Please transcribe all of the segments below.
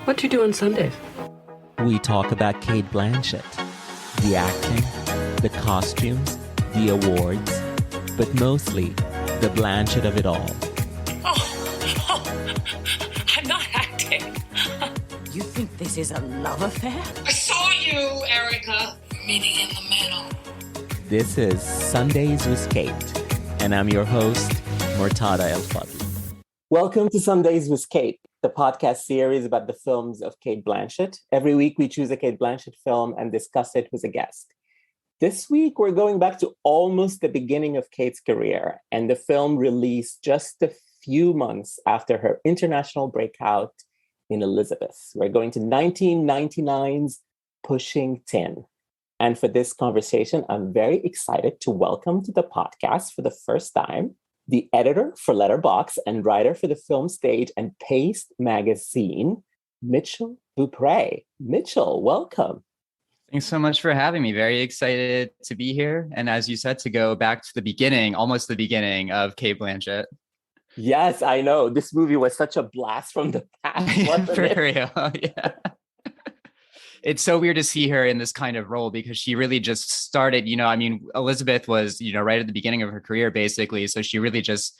What do you do on Sundays? We talk about Cate Blanchett, the acting, the costumes, the awards, but mostly the Blanchett of it all. I'm not acting. You think this is a love affair? I saw you, Erica. Meeting in the middle. This is Sundays with Cate, and I'm your host, Murtada El Fadli. Welcome to Sundays with Cate, the podcast series about the films of Cate Blanchett. Every week we choose a Cate Blanchett film and discuss it with a guest. This week we're going back to almost the beginning of Cate's career and the film released just a few months after her international breakout in Elizabeth. We're going to 1999's Pushing Tin. And for this conversation, I'm very excited to welcome to the podcast for the first time the editor for Letterboxd and writer for the Film Stage and Paste magazine, Mitchell Beaupre. Mitchell, welcome. Thanks so much for having me. Very excited to be here. And as you said, to go back to the beginning, almost the beginning of Cate Blanchett. Yes, I know. This movie was such a blast from the past. For real, yeah. It's so weird to see her in this kind of role because she really just started, Elizabeth was, right at the beginning of her career, basically. So she really just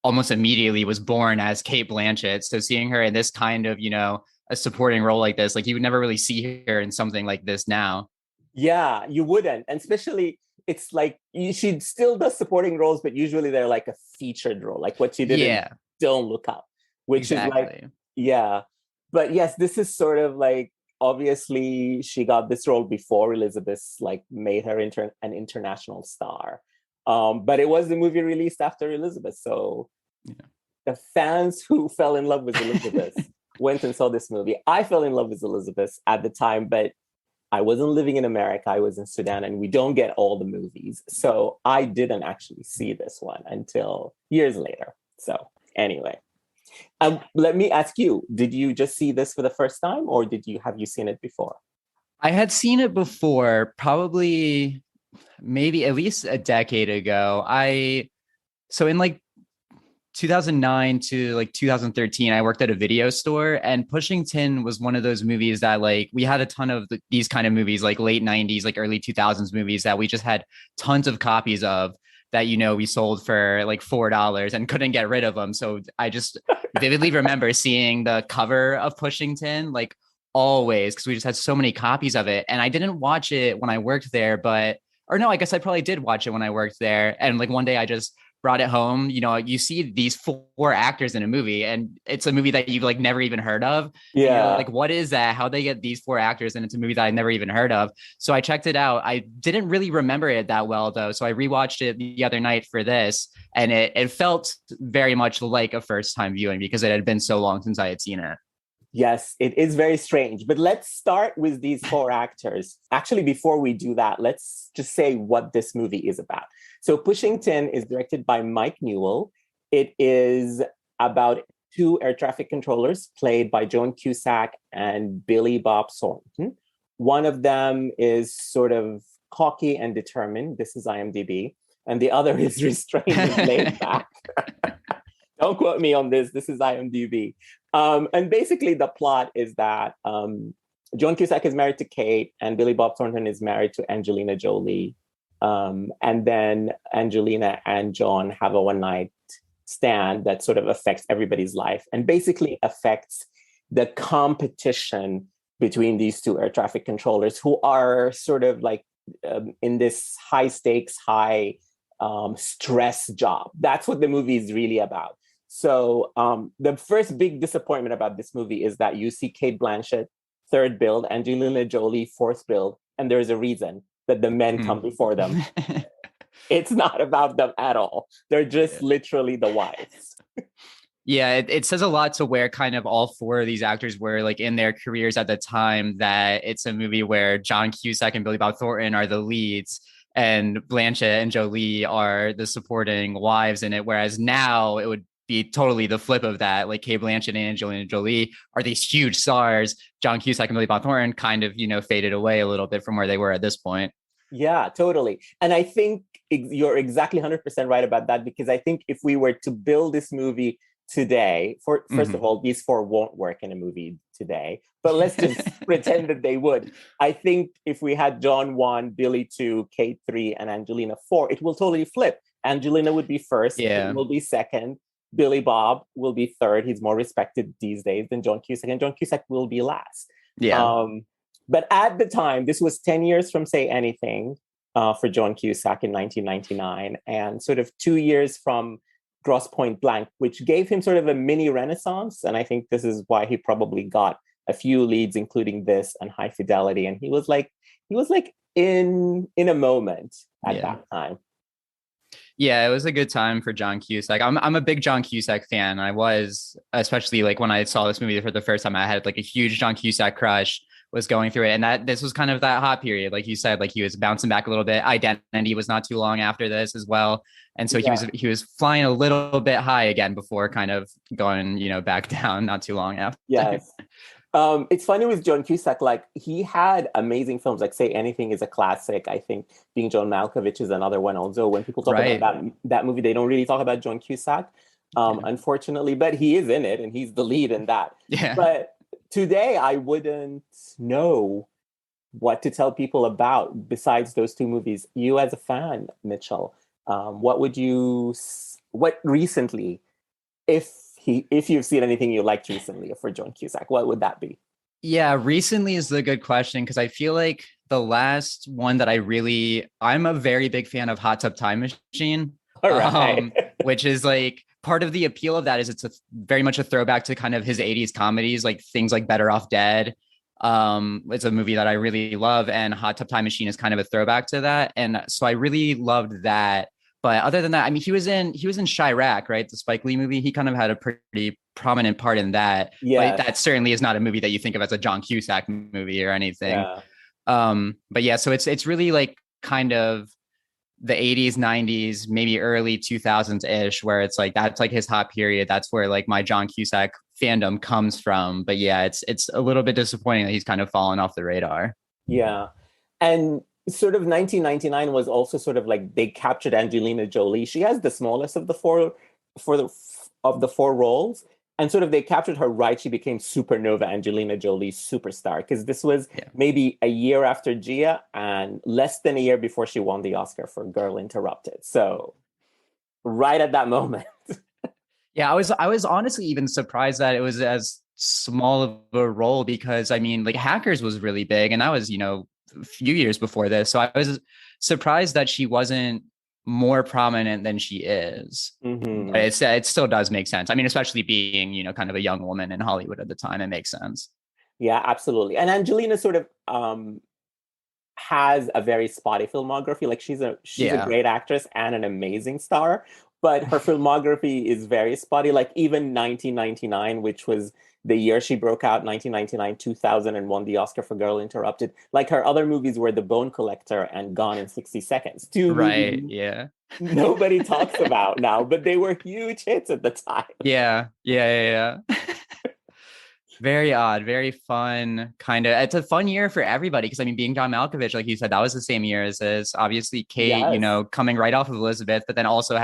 almost immediately was born as Cate Blanchett. So seeing her in this kind of, a supporting role like this, like you would never really see her in something like this now. Yeah, you wouldn't. And especially it's like she still does supporting roles, but usually they're like a featured role, like what she did in Don't Look Up, which is like, yeah. But yes, this is sort of like, obviously, she got this role before Elizabeth like made her an international star. But it was the movie released after Elizabeth. So the fans who fell in love with Elizabeth went and saw this movie. I fell in love with Elizabeth at the time, but I wasn't living in America. I was in Sudan and we don't get all the movies. So I didn't actually see this one until years later. So anyway. Let me ask you, did you just see this for the first time or have you seen it before? I had seen it before, probably maybe at least a decade ago. So in like 2009 to like 2013, I worked at a video store and Pushing Tin was one of those movies that like we had a ton of these kind of movies, like late 90s, like early 2000s movies that we just had tons of copies of that, we sold for like $4 and couldn't get rid of them. So I just vividly remember seeing the cover of Pushing Tin, like always, because we just had so many copies of it. And I didn't watch it when I worked there, I guess I probably did watch it when I worked there. And like one day I just brought it home. You see these four actors in a movie and it's a movie that you've like never even heard of. Yeah. Like, what is that? How'd they get these four actors? And it's a movie that I never even heard of. So I checked it out. I didn't really remember it that well though. So I rewatched it the other night for this and it felt very much like a first time viewing because it had been so long since I had seen it. Yes, it is very strange. But let's start with these four actors. Actually, before we do that, let's just say what this movie is about. So Pushing Tin is directed by Mike Newell. It is about two air traffic controllers played by Joan Cusack and Billy Bob Thornton. One of them is sort of cocky and determined. This is IMDb. And the other is restrained and laid back. Don't quote me on this. This is IMDb. And basically the plot is that Joan Cusack is married to Cate and Billy Bob Thornton is married to Angelina Jolie. And then Angelina and John have a one-night stand that sort of affects everybody's life and basically affects the competition between these two air traffic controllers who are sort of like in this high stakes, high stress job. That's what the movie is really about. So the first big disappointment about this movie is that you see Cate Blanchett, third build, Angelina Jolie, fourth build, and there's a reason that the men come before them. It's not about them at all. They're just literally the wives. Yeah, it says a lot to where kind of all four of these actors were like in their careers at the time, that it's a movie where John Cusack and Billy Bob Thornton are the leads and Blanchett and Jolie are the supporting wives in it. Whereas now it would be totally the flip of that. Like Cate Blanchett and Angelina Jolie are these huge stars. John Cusack and Billy Bob Thornton kind of, faded away a little bit from where they were at this point. Yeah, totally. And I think you're exactly 100% right about that, because I think if we were to build this movie today, first of all, these four won't work in a movie today, but let's just pretend that they would. I think if we had John 1, Billy 2, Kate 3, and Angelina 4, it will totally flip. Angelina would be first, Kate will be second, Billy Bob will be third. He's more respected these days than John Cusack, and John Cusack will be last. But at the time, this was 10 years from Say Anything for John Cusack in 1999, and sort of 2 years from Grosse Pointe Blank, which gave him sort of a mini renaissance. And I think this is why he probably got a few leads, including this and High Fidelity. And he was like in a moment at that time. Yeah, it was a good time for John Cusack. I'm a big John Cusack fan. I was, especially like when I saw this movie for the first time, I had like a huge John Cusack crush, was going through it. And that this was kind of that hot period. Like you said, like he was bouncing back a little bit. Identity was not too long after this as well. And so he was flying a little bit high again before kind of going, back down not too long after. Yes. It's funny with John Cusack, like he had amazing films, like Say Anything is a classic. I think Being John Malkovich is another one also. When people talk about that movie, they don't really talk about John Cusack, unfortunately, but he is in it and he's the lead in that. Yeah. But today I wouldn't know what to tell people about besides those two movies. You as a fan, Mitchell, what recently, if you've seen anything you liked recently for John Cusack, what would that be? Yeah, recently is the good question, because I feel like the last one that I'm a very big fan of Hot Tub Time Machine, which is like part of the appeal of that is it's very much a throwback to kind of his 80s comedies, like things like Better Off Dead. It's a movie that I really love, and Hot Tub Time Machine is kind of a throwback to that. And so I really loved that. But other than that, I mean, he was in Chirac, right? The Spike Lee movie. He kind of had a pretty prominent part in that. Yeah. But that certainly is not a movie that you think of as a John Cusack movie or anything. Yeah. But yeah, so it's really like kind of the 80s, 90s, maybe early 2000s ish, where it's like that's like his hot period. That's where like my John Cusack fandom comes from. But yeah, it's a little bit disappointing that he's kind of fallen off the radar. Yeah. And sort of 1999 was also sort of like they captured Angelina Jolie. She has the smallest of the four roles, and sort of they captured her right. She became supernova Angelina Jolie superstar, because this was maybe a year after Gia and less than a year before she won the Oscar for Girl Interrupted. So right at that moment. Yeah, I was honestly even surprised that it was as small of a role, because I mean, like Hackers was really big, and that was, a few years before this. So I was surprised that she wasn't more prominent than she is. Mm-hmm. But it still does make sense. I mean, especially being, kind of a young woman in Hollywood at the time, it makes sense. Yeah, absolutely. And Angelina sort of has a very spotty filmography. Like she's a great actress and an amazing star, but her filmography is very spotty. Like even 1999, which was the year she broke out, 1999, 2000, and won the Oscar for Girl Interrupted. Like her other movies were The Bone Collector and Gone in 60 Seconds. Two movies nobody talks about now, but they were huge hits at the time. Yeah. Very odd, very fun, kind of. It's a fun year for everybody, because I mean, Being John Malkovich, like you said, that was the same year as this. Obviously, Kate, coming right off of Elizabeth, but then also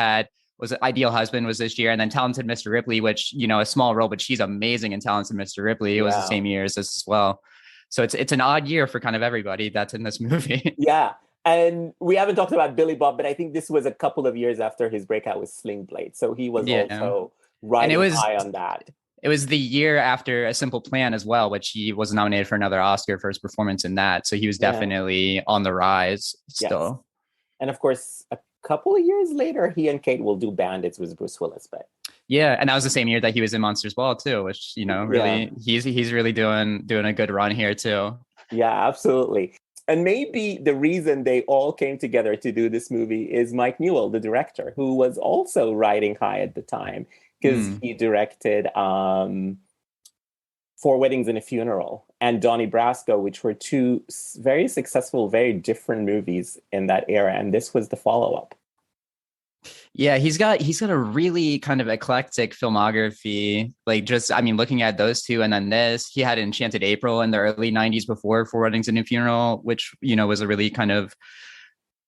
was Ideal Husband was this year, and then Talented Mr. Ripley, which, a small role, but she's amazing in Talented Mr. Ripley. It was the same year as this as well. So it's an odd year for kind of everybody that's in this movie. Yeah. And we haven't talked about Billy Bob, but I think this was a couple of years after his breakout with Sling Blade. So he was also riding high on that. It was the year after A Simple Plan as well, which he was nominated for another Oscar for his performance in that. So he was definitely on the rise still. Yes. And of course, a couple of years later, he and Kate will do Bandits with Bruce Willis. But yeah, and that was the same year that he was in Monsters Ball too, which really he's really doing a good run here too. Yeah, absolutely. And maybe the reason they all came together to do this movie is Mike Newell, the director, who was also riding high at the time, because he directed Four Weddings and a Funeral and Donnie Brasco, which were two very successful, very different movies in that era. And this was the follow-up. Yeah, he's got a really kind of eclectic filmography. Like just, I mean, looking at those two and then this, he had Enchanted April in the early 90s before Four Weddings and a Funeral, which, was a really kind of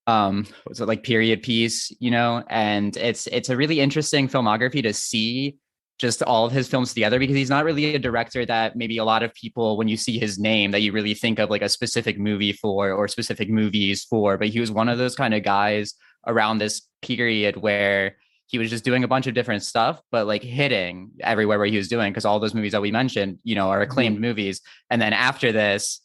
was it like period piece, and it's a really interesting filmography to see just all of his films together, because he's not really a director that maybe a lot of people, when you see his name, that you really think of like a specific movie for or specific movies for. But he was one of those kind of guys around this period where he was just doing a bunch of different stuff, but like hitting everywhere where he was doing, because all those movies that we mentioned, are acclaimed movies. And then after this,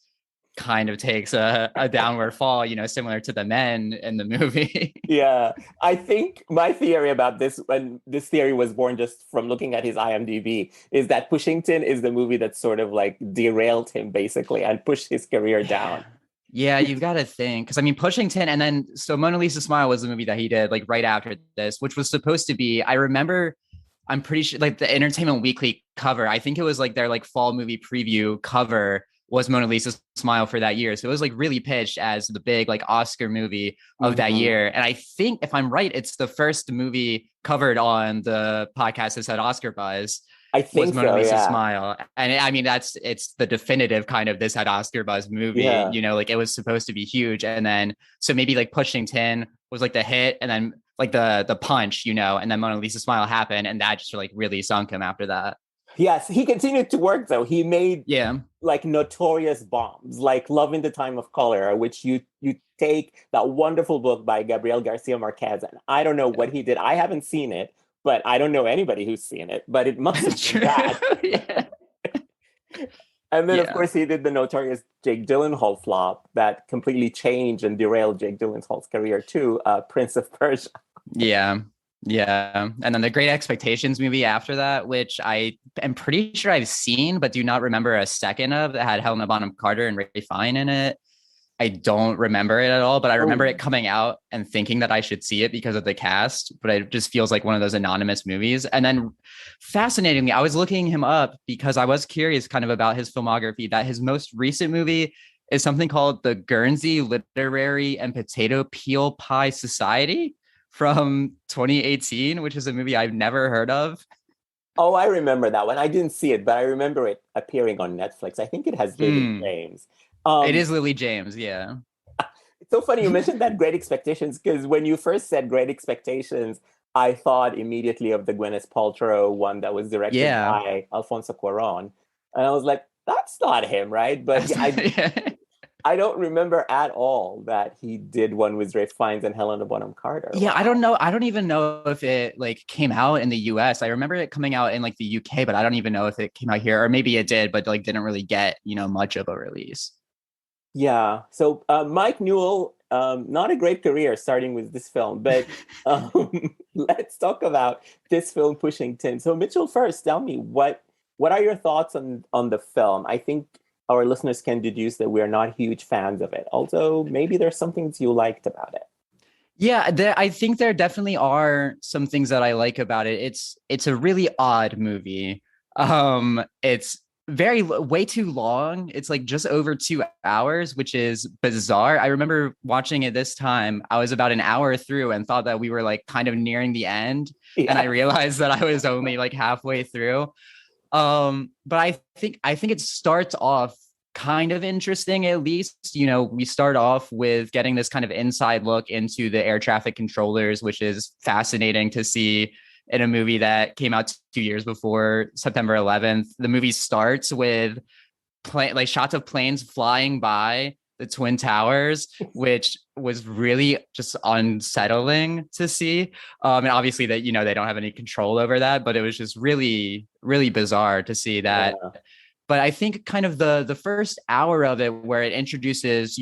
kind of takes a downward fall, similar to the men in the movie. Yeah, I think my theory about this, and this theory was born just from looking at his IMDb, is that Pushington is the movie that sort of like derailed him basically and pushed his career down. Yeah, you've got to think, because I mean, Pushington, and then so Mona Lisa Smile was the movie that he did like right after this, which was supposed to be, I remember, I'm pretty sure like the Entertainment Weekly cover, I think it was like their like fall movie preview cover was Mona Lisa Smile for that year. So it was like really pitched as the big like Oscar movie of that year. And I think, if I'm right, it's the first movie covered on the podcast that said Oscar buzz. I think was Mona so, Lisa yeah. Smile. And I mean, it's the definitive kind of this had Oscar buzz movie, like it was supposed to be huge. And then, so maybe like Pushington was like the hit, and then like the punch, and then Mona Lisa Smile happened, and that just like really sunk him after that. Yes, he continued to work though. He made like notorious bombs, like Love in the Time of Cholera, which you take that wonderful book by Gabriel Garcia Marquez, and I don't know what he did. I haven't seen it, but I don't know anybody who's seen it, but it must have been bad. And then, of course, he did the notorious Jake Gyllenhaal flop that completely changed and derailed Jake Gyllenhaal's career too, Prince of Persia. Yeah. And then the Great Expectations movie after that, which I am pretty sure I've seen, but do not remember a second of, that had Helena Bonham Carter and Ray Fiennes in it. I don't remember it at all, but I remember it coming out and thinking that I should see it because of the cast, but it just feels like one of those anonymous movies. And then fascinatingly, I was looking him up because I was curious kind of about his filmography, that his most recent movie is something called the Guernsey Literary and Potato Peel Pie Society from 2018, which is a movie I've never heard of. Oh, I remember that one. I didn't see it, but I remember it appearing on Netflix. I think it has Lily James. It is Lily James, yeah. It's so funny you mentioned that Great Expectations, because when you first said Great Expectations, I thought immediately of the Gwyneth Paltrow one that was directed by Alfonso Cuarón. And I was like, that's not him, right? But I don't remember at all that he did one with Ray Fiennes and Helena Bonham Carter. Yeah, wow. I don't know. I don't even know if it like came out in the US. I remember it coming out in like the UK, but I don't even know if it came out here, or maybe it did, but like didn't really get, much of a release. Yeah. So Mike Newell, not a great career starting with this film, but let's talk about this film, Pushington. So Mitchell, first, tell me what are your thoughts on the film? I think our listeners can deduce that we're not huge fans of it. Although maybe there's some things you liked about it. Yeah, I think there definitely are some things that I like about it. It's a really odd movie. It's way too long. It's like just over 2 hours, which is bizarre. I remember watching it this time. I was about an hour through and thought that we were like kind of nearing the end. Yeah. And I realized that I was only like halfway through. But I think it starts off kind of interesting, at least. We start off with getting this kind of inside look into the air traffic controllers, which is fascinating to see in a movie that came out 2 years before September 11th. The movie starts with shots of planes flying by the Twin Towers, which was really just unsettling to see. And obviously that, they don't have any control over that, but it was just really, really bizarre to see that. Yeah. But I think kind of the first hour of it, where it introduces,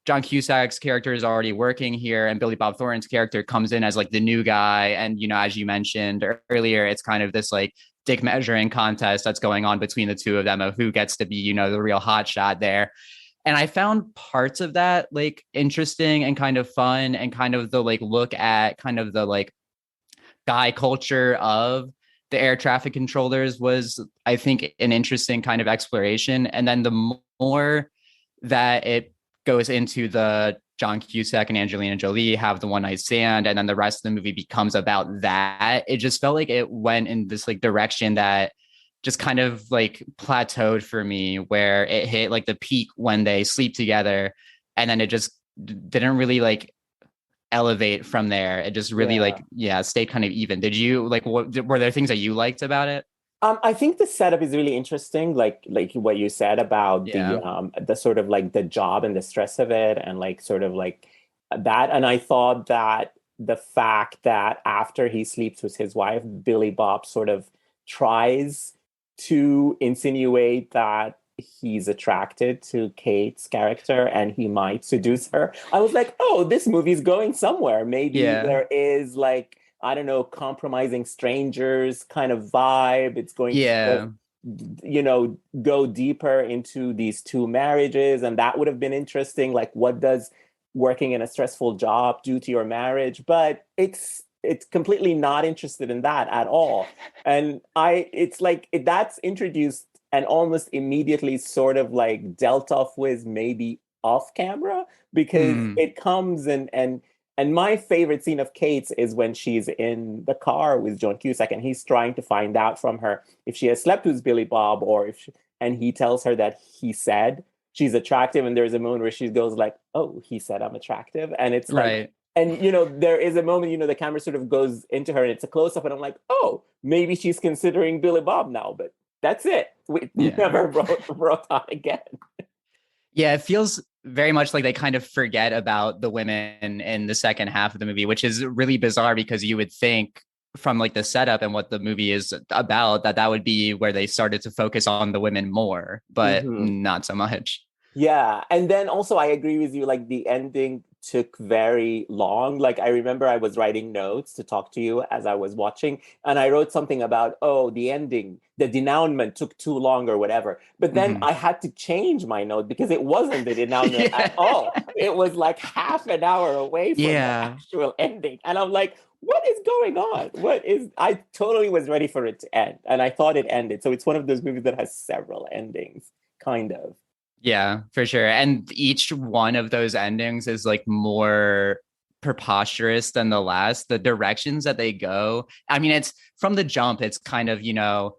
John Cusack's character is already working here, and Billy Bob Thornton's character comes in as like the new guy. And, as you mentioned earlier, it's kind of this like dick measuring contest that's going on between the two of them of who gets to be, the real hotshot there. And I found parts of that like interesting and kind of fun, and kind of the like look at kind of the like guy culture of the air traffic controllers was, I think, an interesting kind of exploration. And then the more that it goes into the John Cusack and Angelina Jolie have the one night stand, and then the rest of the movie becomes about that, it just felt like it went in this like direction that just kind of like plateaued for me, where it hit like the peak when they sleep together, and then it just didn't really like elevate from there. It just really stayed kind of even. Did you like, were there things that you liked about it? I think the setup is really interesting, like what you said about the sort of like the job and the stress of it, and like sort of like that. And I thought that the fact that after he sleeps with his wife, Billy Bob sort of tries to insinuate that he's attracted to Kate's character and he might seduce her. I was like, oh, this movie's going somewhere. Maybe there is like, I don't know, compromising strangers kind of vibe. It's going to, you know, go deeper into these two marriages. And that would have been interesting. Like, what does working in a stressful job do to your marriage? But it's completely not interested in that at all. And it's like, that's introduced and almost immediately sort of like dealt off with maybe off camera, because it comes and my favorite scene of Kate's is when she's in the car with John Cusack and he's trying to find out from her if she has slept with Billy Bob or if and he tells her that he said she's attractive, and there's a moment where she goes like, oh, he said I'm attractive. And it's like, and you know, there is a moment, you know, the camera sort of goes into her and it's a close-up and I'm like, oh, maybe she's considering Billy Bob now, but that's it. We never wrote on again. Yeah, it feels very much like they kind of forget about the women in the second half of the movie, which is really bizarre because you would think from like the setup and what the movie is about that would be where they started to focus on the women more, but not so much. Yeah. And then also I agree with you, like the ending took very long. Like I remember I was writing notes to talk to you as I was watching, and I wrote something about, oh, the ending, the denouement took too long or whatever. But then I had to change my note because it wasn't the denouement at all. It was like half an hour away from the actual ending. And I'm like, what is going on? I totally was ready for it to end. And I thought it ended. So it's one of those movies that has several endings, kind of. Yeah, for sure. And each one of those endings is like more preposterous than the last. The directions that they go, I mean, it's from the jump, it's kind of, you know,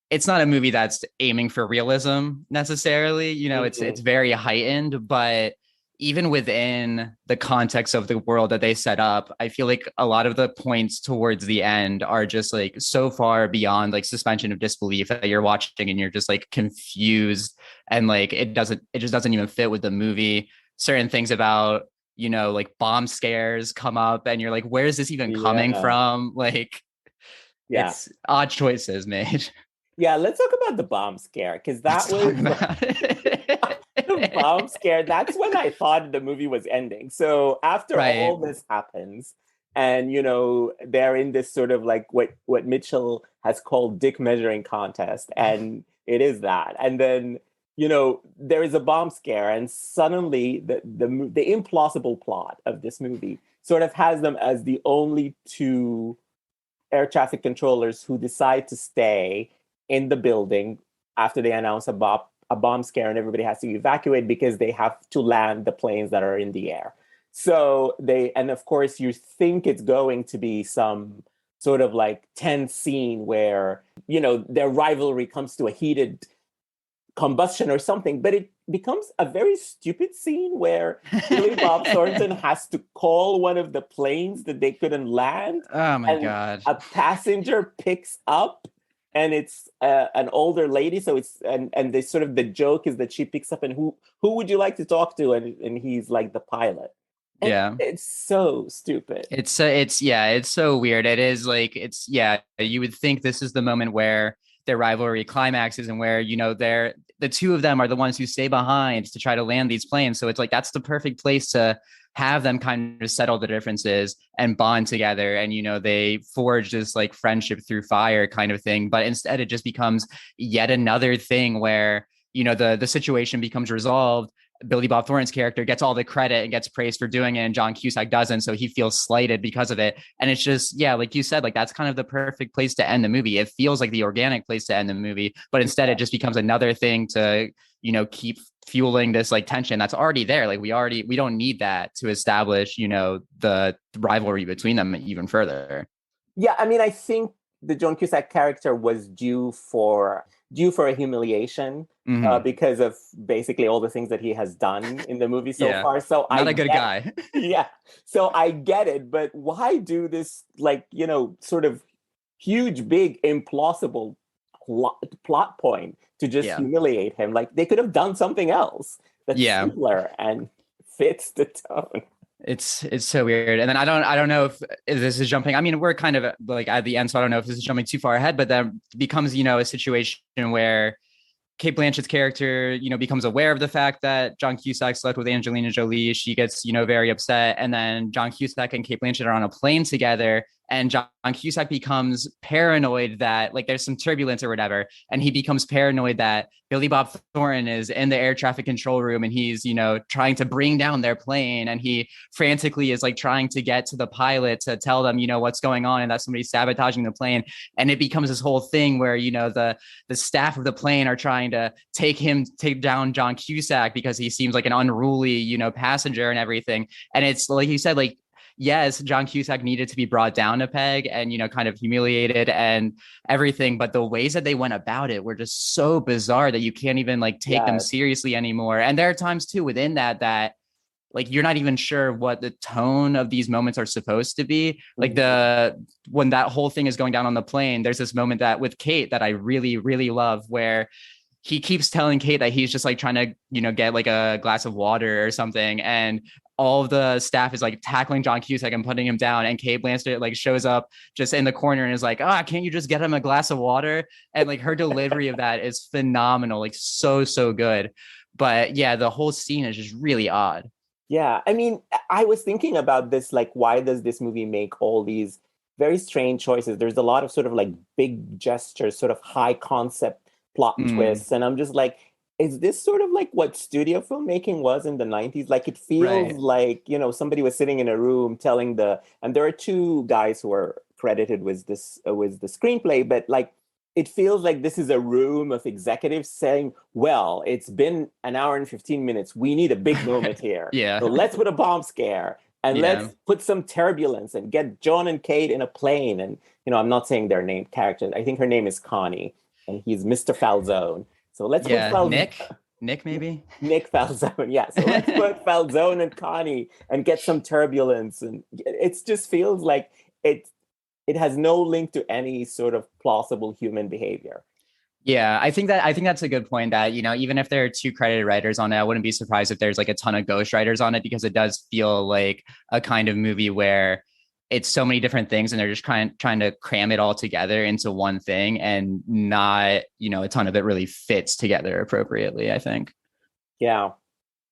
it's not a movie that's aiming for realism necessarily. You know, it's very heightened, but even within the context of the world that they set up, I feel like a lot of the points towards the end are just like so far beyond like suspension of disbelief that you're watching and you're just like confused, and like it just doesn't even fit with the movie. Certain things about, you know, like bomb scares come up and you're like, where is this even coming from? Like, it's odd choices made. Yeah, let's talk about the bomb scare, because that was the bomb scare. That's when I thought the movie was ending. So after all this happens, and you know, they're in this sort of like what Mitchell has called dick measuring contest, and it is that. And then, you know, there is a bomb scare, and suddenly the implausible plot of this movie sort of has them as the only two air traffic controllers who decide to stay in the building after they announce a bomb scare and everybody has to evacuate because they have to land the planes that are in the air. So and of course you think it's going to be some sort of like tense scene where, you know, their rivalry comes to a heated combustion or something, but it becomes a very stupid scene where Billy Bob Thornton has to call one of the planes that they couldn't land. Oh my God. A passenger picks up, and it's an older lady. So it's and the sort of the joke is that she picks up and who would you like to talk to? And he's like the pilot. And it's so stupid. It's so weird. It is like, you would think this is the moment where their rivalry climaxes and where, you know, the two of them are the ones who stay behind to try to land these planes. So it's like, that's the perfect place to have them kind of settle the differences and bond together. And, you know, they forge this like friendship through fire kind of thing. But instead it just becomes yet another thing where, you know, the situation becomes resolved. Billy Bob Thornton's character gets all the credit and gets praised for doing it, and John Cusack doesn't. So he feels slighted because of it. And it's just, like you said, like that's kind of the perfect place to end the movie. It feels like the organic place to end the movie, but instead it just becomes another thing to, you know, keep fueling this like tension that's already there. Like we don't need that to establish, you know, the rivalry between them even further. Yeah. I mean, I think the John Cusack character was due for due for a humiliation because of basically all the things that he has done in the movie so far. So not a good guy. Yeah. So I get it, but why do this, like, you know, sort of huge, big, implausible plot point to just humiliate him? Like, they could have done something else that's simpler and fits the tone. It's so weird. And then I don't know if this is jumping. I mean, we're kind of like at the end, so I don't know if this is jumping too far ahead, but then becomes, you know, a situation where Cate Blanchett's character, you know, becomes aware of the fact that John Cusack slept with Angelina Jolie. She gets, you know, very upset. And then John Cusack and Cate Blanchett are on a plane together. And John Cusack becomes paranoid that, like, there's some turbulence or whatever. And he becomes paranoid that Billy Bob Thornton is in the air traffic control room and he's, you know, trying to bring down their plane. And he frantically is like trying to get to the pilot to tell them, you know, what's going on and that somebody's sabotaging the plane. And it becomes this whole thing where, you know, the staff of the plane are trying to take down John Cusack because he seems like an unruly, you know, passenger and everything. And it's like you said, like, yes, John Cusack needed to be brought down a peg and, you know, kind of humiliated and everything. But the ways that they went about it were just so bizarre that you can't even like take them seriously anymore. And there are times too within that like you're not even sure what the tone of these moments are supposed to be. Like when that whole thing is going down on the plane, there's this moment that with Kate that I really, really love where he keeps telling Kate that he's just like trying to, you know, get like a glass of water or something. And all of the staff is like tackling John Cusack and putting him down. And Cate Blanchett like shows up just in the corner and is like, can't you just get him a glass of water? And like her delivery of that is phenomenal. Like so good. But yeah, the whole scene is just really odd. Yeah. I mean, I was thinking about this, like, why does this movie make all these very strange choices? There's a lot of sort of like big gestures, sort of high concept plot twists. And I'm just like, is this sort of like what studio filmmaking was in the 90s? Like, it feels like, you know, somebody was sitting in a room telling and there are two guys who are credited with this, with the screenplay, but like, it feels like this is a room of executives saying, well, it's been an hour and 15 minutes. We need a big moment here. So let's put a bomb scare and let's put some turbulence and get John and Kate in a plane. And, you know, I'm not saying their name characters. I think her name is Connie and he's Mr. Falzone. So let's put Nick maybe? Nick Falzone, yeah. So let's put Falzone and Connie and get some turbulence. And it just feels like it has no link to any sort of plausible human behavior. Yeah, I think that's a good point that, you know, even if there are two credited writers on it, I wouldn't be surprised if there's like a ton of ghost writers on it because it does feel like a kind of movie where it's so many different things and they're just trying to cram it all together into one thing and not, you know, a ton of it really fits together appropriately, I think. Yeah.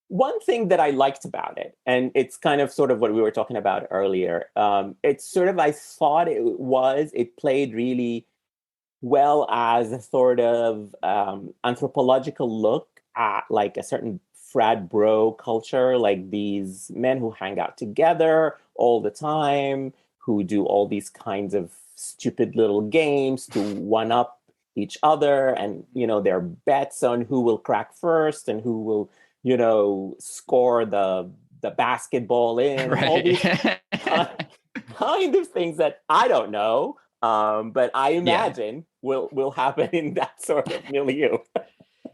One thing that I liked about it, and it's kind of sort of what we were talking about earlier, it's sort of, I thought it played really well as a sort of anthropological look at like a certain frat bro culture, like these men who hang out together all the time, who do all these kinds of stupid little games to one up each other, and, you know, their bets on who will crack first and who will, you know, score the basketball in, all these kind of things that I don't know, but I imagine will happen in that sort of milieu.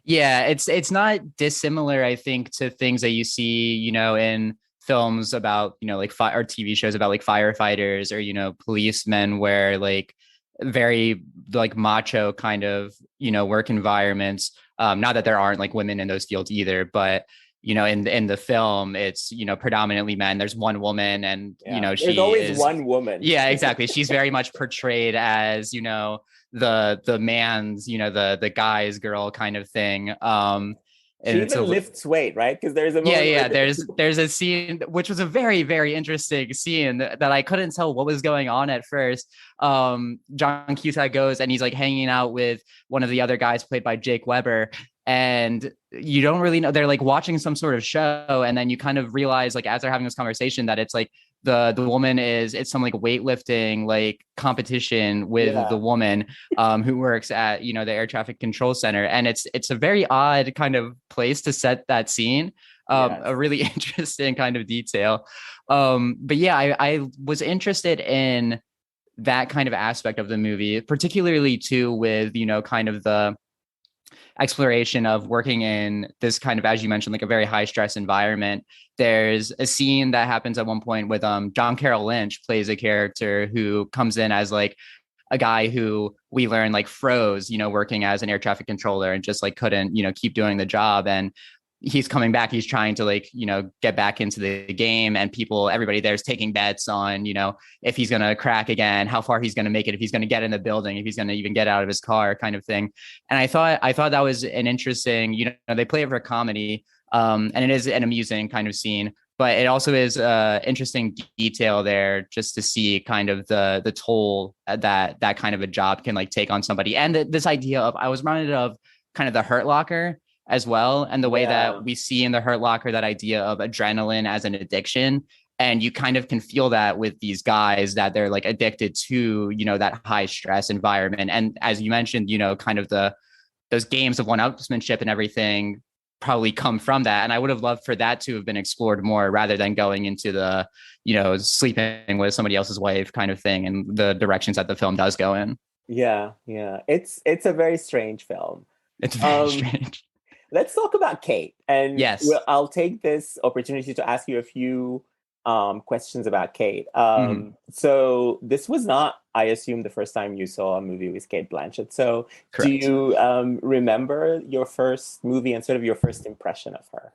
Yeah, it's not dissimilar, I think, to things that you see, you know, in films about, you know, like or TV shows about like firefighters or, you know, policemen, where like very like macho kind of, you know, work environments. Not that there aren't like women in those fields either, but, you know, in the film, it's, you know, predominantly men. There's one woman and, you know, there's always one woman. Yeah, exactly. She's very much portrayed as, you know, the man's, you know, the guy's girl kind of thing. She even lifts weight, right? Because there's a moment there's a scene which was a very, very interesting scene that I couldn't tell what was going on at first. John Cusack goes and he's like hanging out with one of the other guys played by Jake Weber, and you don't really know, they're like watching some sort of show, and then you kind of realize, like, as they're having this conversation, that it's like the woman it's some like weightlifting like competition with the woman who works at, you know, the air traffic control center, and it's a very odd kind of place to set that scene. A really interesting kind of detail. But yeah, I was interested in that kind of aspect of the movie, particularly too with, you know, kind of the exploration of working in this kind of, as you mentioned, like a very high stress environment. There's a scene that happens at one point with John Carroll Lynch plays a character who comes in as like a guy who we learn like froze, working as an air traffic controller and just like couldn't, keep doing the job. And he's coming back. He's trying to like, get back into the game, and everybody there's taking bets on, if he's going to crack again, how far he's going to make it, if he's going to get in the building, if he's going to even get out of his car kind of thing. And I thought that was an interesting, they play it for comedy. And it is an amusing kind of scene, but it also is interesting detail there just to see kind of the toll that kind of a job can like take on somebody. And this idea of, I was reminded of kind of the Hurt Locker as well. And the way that we see in the Hurt Locker, that idea of adrenaline as an addiction. And you kind of can feel that with these guys, that they're like addicted to, that high stress environment. And as you mentioned, kind of those games of one-upsmanship and everything probably come from that. And I would have loved for that to have been explored more, rather than going into the, sleeping with somebody else's wife kind of thing, and the directions that the film does go in. Yeah. It's a very strange film. It's very strange. Let's talk about Cate. And yes, I'll take this opportunity to ask you a few questions about Cate. So this was not, I assume, the first time you saw a movie with Cate Blanchett. So correct. Do you remember your first movie and sort of your first impression of her?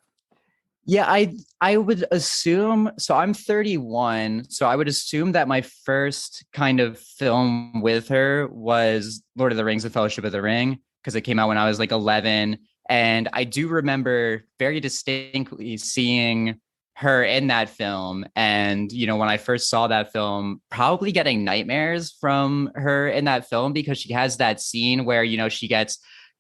Yeah, I would assume, so I'm 31, so I would assume that my first kind of film with her was Lord of the Rings: The Fellowship of the Ring, because it came out when I was like 11. And I do remember very distinctly seeing her in that film. And, when I first saw that film, probably getting nightmares from her in that film, because she has that scene where, she gets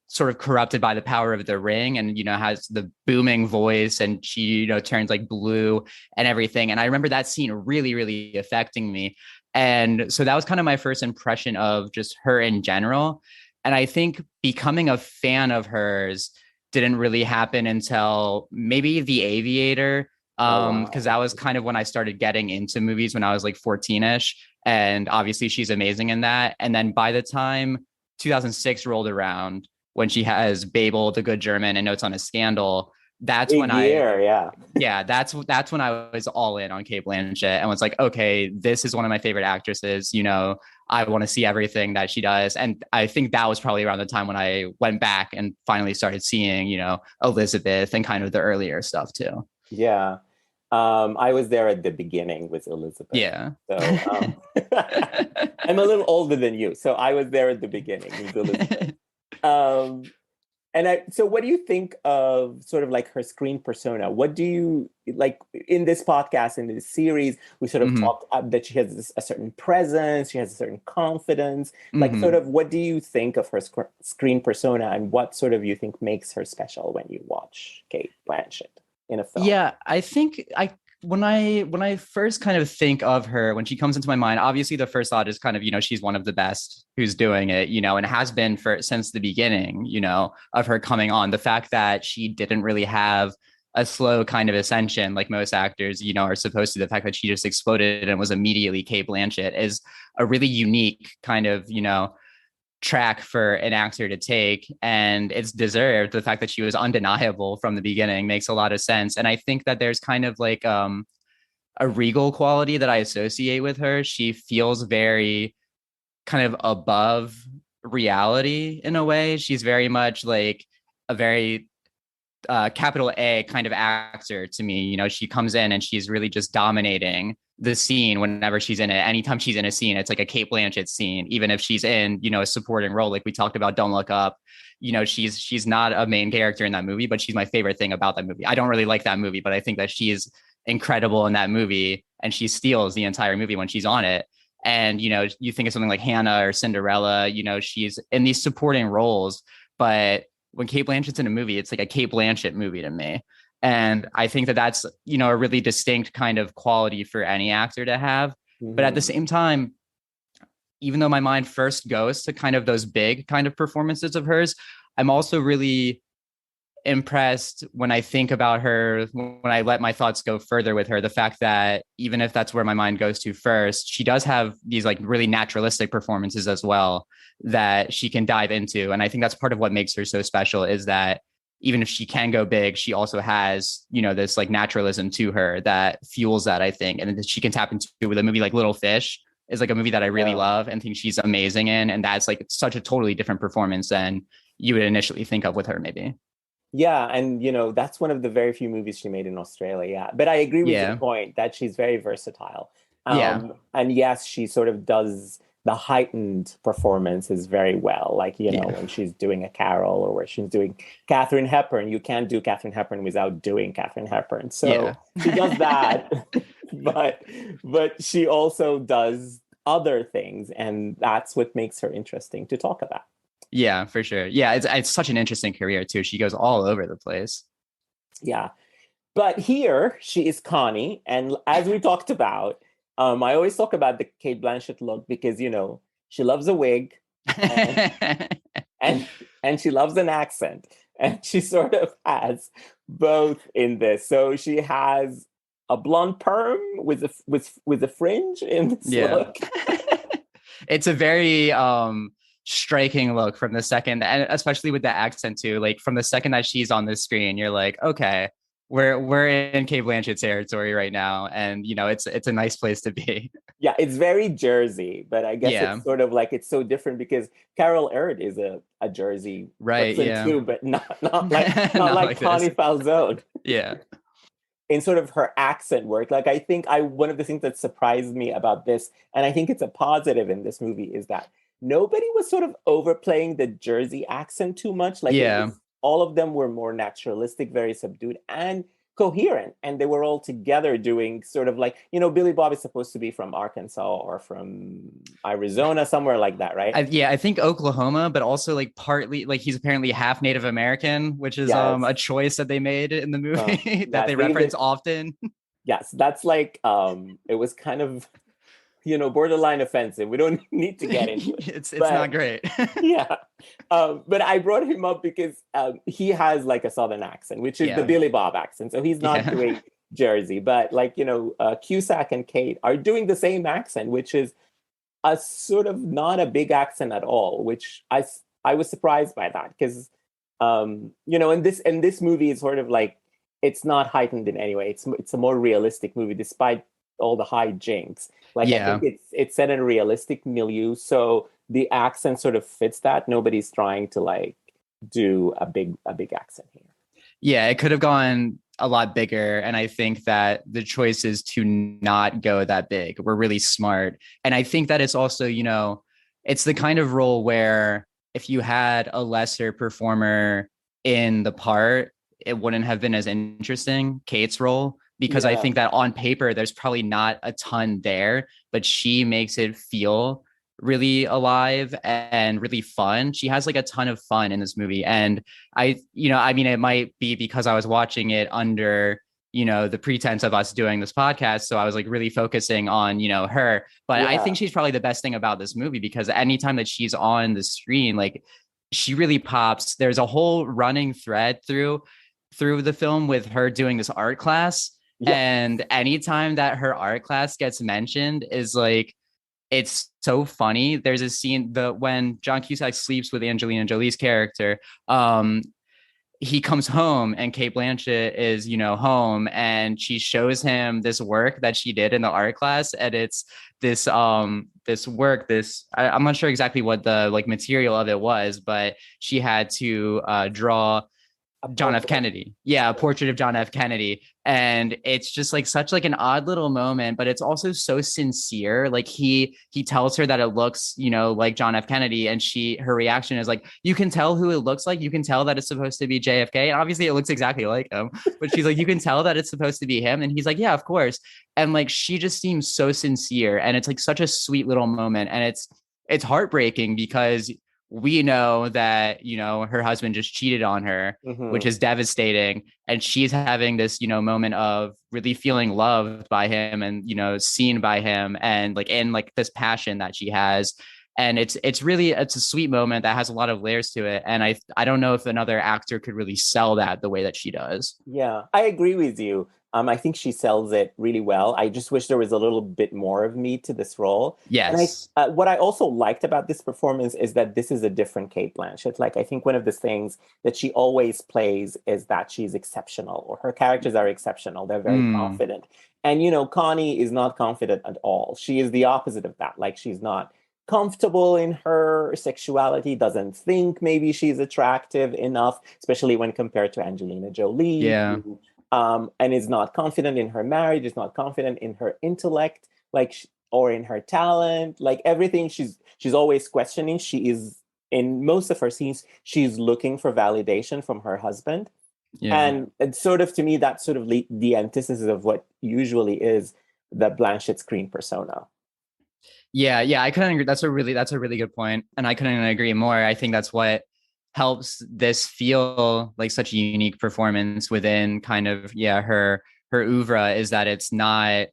sort of corrupted by the power of the ring and, has the booming voice, and she, turns like blue and everything. And I remember that scene really, really affecting me. And so that was kind of my first impression of just her in general. And I think becoming a fan of hers didn't really happen until maybe The Aviator, because that was kind of when I started getting into movies, when I was like 14-ish. And obviously she's amazing in that. And then by the time 2006 rolled around, when she has Babel, The Good German, and Notes on a Scandal, that's when that's when I was all in on Cate Blanchett and was like, okay, this is one of my favorite actresses. I want to see everything that she does. And I think that was probably around the time when I went back and finally started seeing, Elizabeth and kind of the earlier stuff too. Yeah. I was there at the beginning with Elizabeth. Yeah. So I'm a little older than you. So I was there at the beginning with Elizabeth. So what do you think of sort of like her screen persona? What do you like in this podcast, in this series? We sort of talked that she has a certain presence, she has a certain confidence. Like sort of what do you think of her screen persona, and what sort of you think makes her special when you watch Cate Blanchett in a film? Yeah, I think when I first kind of think of her, when she comes into my mind, obviously the first thought is kind of, she's one of the best who's doing it, and has been since the beginning, of her coming on. The fact that she didn't really have a slow kind of ascension like most actors, are supposed to. The fact that she just exploded and was immediately Cate Blanchett is a really unique kind of, track for an actor to take, and it's deserved. The fact that she was undeniable from the beginning makes a lot of sense. And I think that there's kind of like a regal quality that I associate with her. She feels very kind of above reality in a way. She's very much like a very capital A kind of actor to me. She comes in and she's really just dominating the scene whenever she's in it. Anytime she's in a scene, it's like a Cate Blanchett scene, even if she's in, a supporting role, like we talked about Don't Look Up. She's not a main character in that movie, but she's my favorite thing about that movie. I don't really like that movie, but I think that she's incredible in that movie, and she steals the entire movie when she's on it. And, you think of something like Hannah or Cinderella, she's in these supporting roles, but when Cate Blanchett's in a movie, it's like a Cate Blanchett movie to me. And I think that that's, a really distinct kind of quality for any actor to have. But at the same time, even though my mind first goes to kind of those big kind of performances of hers, I'm also really impressed when I think about her, when I let my thoughts go further with her, the fact that even if that's where my mind goes to first, she does have these like really naturalistic performances as well that she can dive into. And I think that's part of what makes her so special, is that even if she can go big, she also has, you know, this like naturalism to her that fuels that, I think. And that she can tap into with a movie like Little Fish is like a movie that I really love and think she's amazing in. And that's like such a totally different performance than you would initially think of with her, maybe. Yeah, and you know, that's one of the very few movies she made in Australia. Yeah. But I agree with your point that she's very versatile. And yes, she sort of does the heightened performances very well. Like, you know, when she's doing a Carol or where she's doing Katharine Hepburn, you can't do Katharine Hepburn without doing Katharine Hepburn. So she does that, but she also does other things, and that's what makes her interesting to talk about. Yeah, for sure. Yeah, it's such an interesting career too. She goes all over the place. Yeah. But here she is Connie. And as we talked about, I always talk about the Cate Blanchett look because, you know, she loves a wig and she loves an accent. And she sort of has both in this. So she has a blonde perm with a fringe in this look. It's a very striking look from the second, and especially with the accent too. Like from the second that she's on the screen, you're like, okay, we're in Cate Blanchett's territory right now, and you know, it's a nice place to be. Yeah, it's very Jersey, but I guess it's sort of like it's so different because Carol Eard is a Jersey person too, but not like Connie Falzone. Yeah. In sort of her accent work. Like I think one of the things that surprised me about this, and I think it's a positive in this movie, is that nobody was sort of overplaying the Jersey accent too much. Like all of them were more naturalistic, very subdued and coherent. And they were all together doing sort of like, you know, Billy Bob is supposed to be from Arkansas or from Arizona, somewhere like that, right? I think Oklahoma, but also like partly like he's apparently half Native American, which is a choice that they made in the movie that they reference often. Yes, that's like it was kind of, you know, borderline offensive. We don't need to get into it. It's not great. But I brought him up because he has like a Southern accent, which is the Billy Bob accent. So he's not doing Jersey, but like, you know, Cusack and Cate are doing the same accent, which is a sort of not a big accent at all, which I was surprised by that because, you know, and this movie is sort of like, it's not heightened in any way. It's a more realistic movie, despite all the high jinks. Like I think it's set in a realistic milieu, so the accent sort of fits that. Nobody's trying to like do a big accent here. Yeah, it could have gone a lot bigger, and I think that the choices to not go that big were really smart. And I think that it's also, you know, it's the kind of role where if you had a lesser performer in the part, it wouldn't have been as interesting. Kate's role. Because I think that on paper, there's probably not a ton there, but she makes it feel really alive and really fun. She has like a ton of fun in this movie. And it might be because I was watching it under, you know, the pretense of us doing this podcast. So I was like really focusing on, you know, her. But I think she's probably the best thing about this movie because anytime that she's on the screen, like she really pops. There's a whole running thread through the film with her doing this art class. And anytime that her art class gets mentioned is like, it's so funny. There's a scene when John Cusack sleeps with Angelina Jolie's character, he comes home and Cate Blanchett is, you know, home and she shows him this work that she did in the art class. And it's this work, I'm not sure exactly what the like material of it was, but she had to draw John F. Kennedy. Yeah, a portrait of John F. Kennedy. And it's just like such like an odd little moment, but it's also so sincere. Like he tells her that it looks, you know, like John F. Kennedy. And her reaction is like, you can tell who it looks like. You can tell that it's supposed to be JFK. And obviously it looks exactly like him, but she's like, you can tell that it's supposed to be him. And he's like, yeah, of course. And like, she just seems so sincere. And it's like such a sweet little moment. And it's heartbreaking because we know that, you know, her husband just cheated on her, which is devastating. And she's having this, you know, moment of really feeling loved by him and, you know, seen by him and like in like this passion that she has. And it's a sweet moment that has a lot of layers to it. And I don't know if another actor could really sell that the way that she does. Yeah, I agree with you. I think she sells it really well. I just wish there was a little bit more of me to this role. And Yes. what I also liked about this performance is that this is a different Cate Blanchett. Like, I think one of the things that she always plays is that she's exceptional, or her characters are exceptional. They're very Mm, confident. And, Connie is not confident at all. She is the opposite of that. Like, she's not comfortable in her sexuality, doesn't think maybe she's attractive enough, especially when compared to Angelina Jolie, yeah. who and is not confident in her marriage, is not confident in her intellect, like or in her talent, like everything. She's always questioning. She is in most of her scenes. She's looking for validation from her husband, Yeah. and it's sort of, to me, that's sort of the antithesis of what usually is the Blanchett screen persona. Yeah, I couldn't agree. That's a really good point, and I couldn't agree more. I think that's what helps this feel like such a unique performance within kind of her oeuvre, is that it's not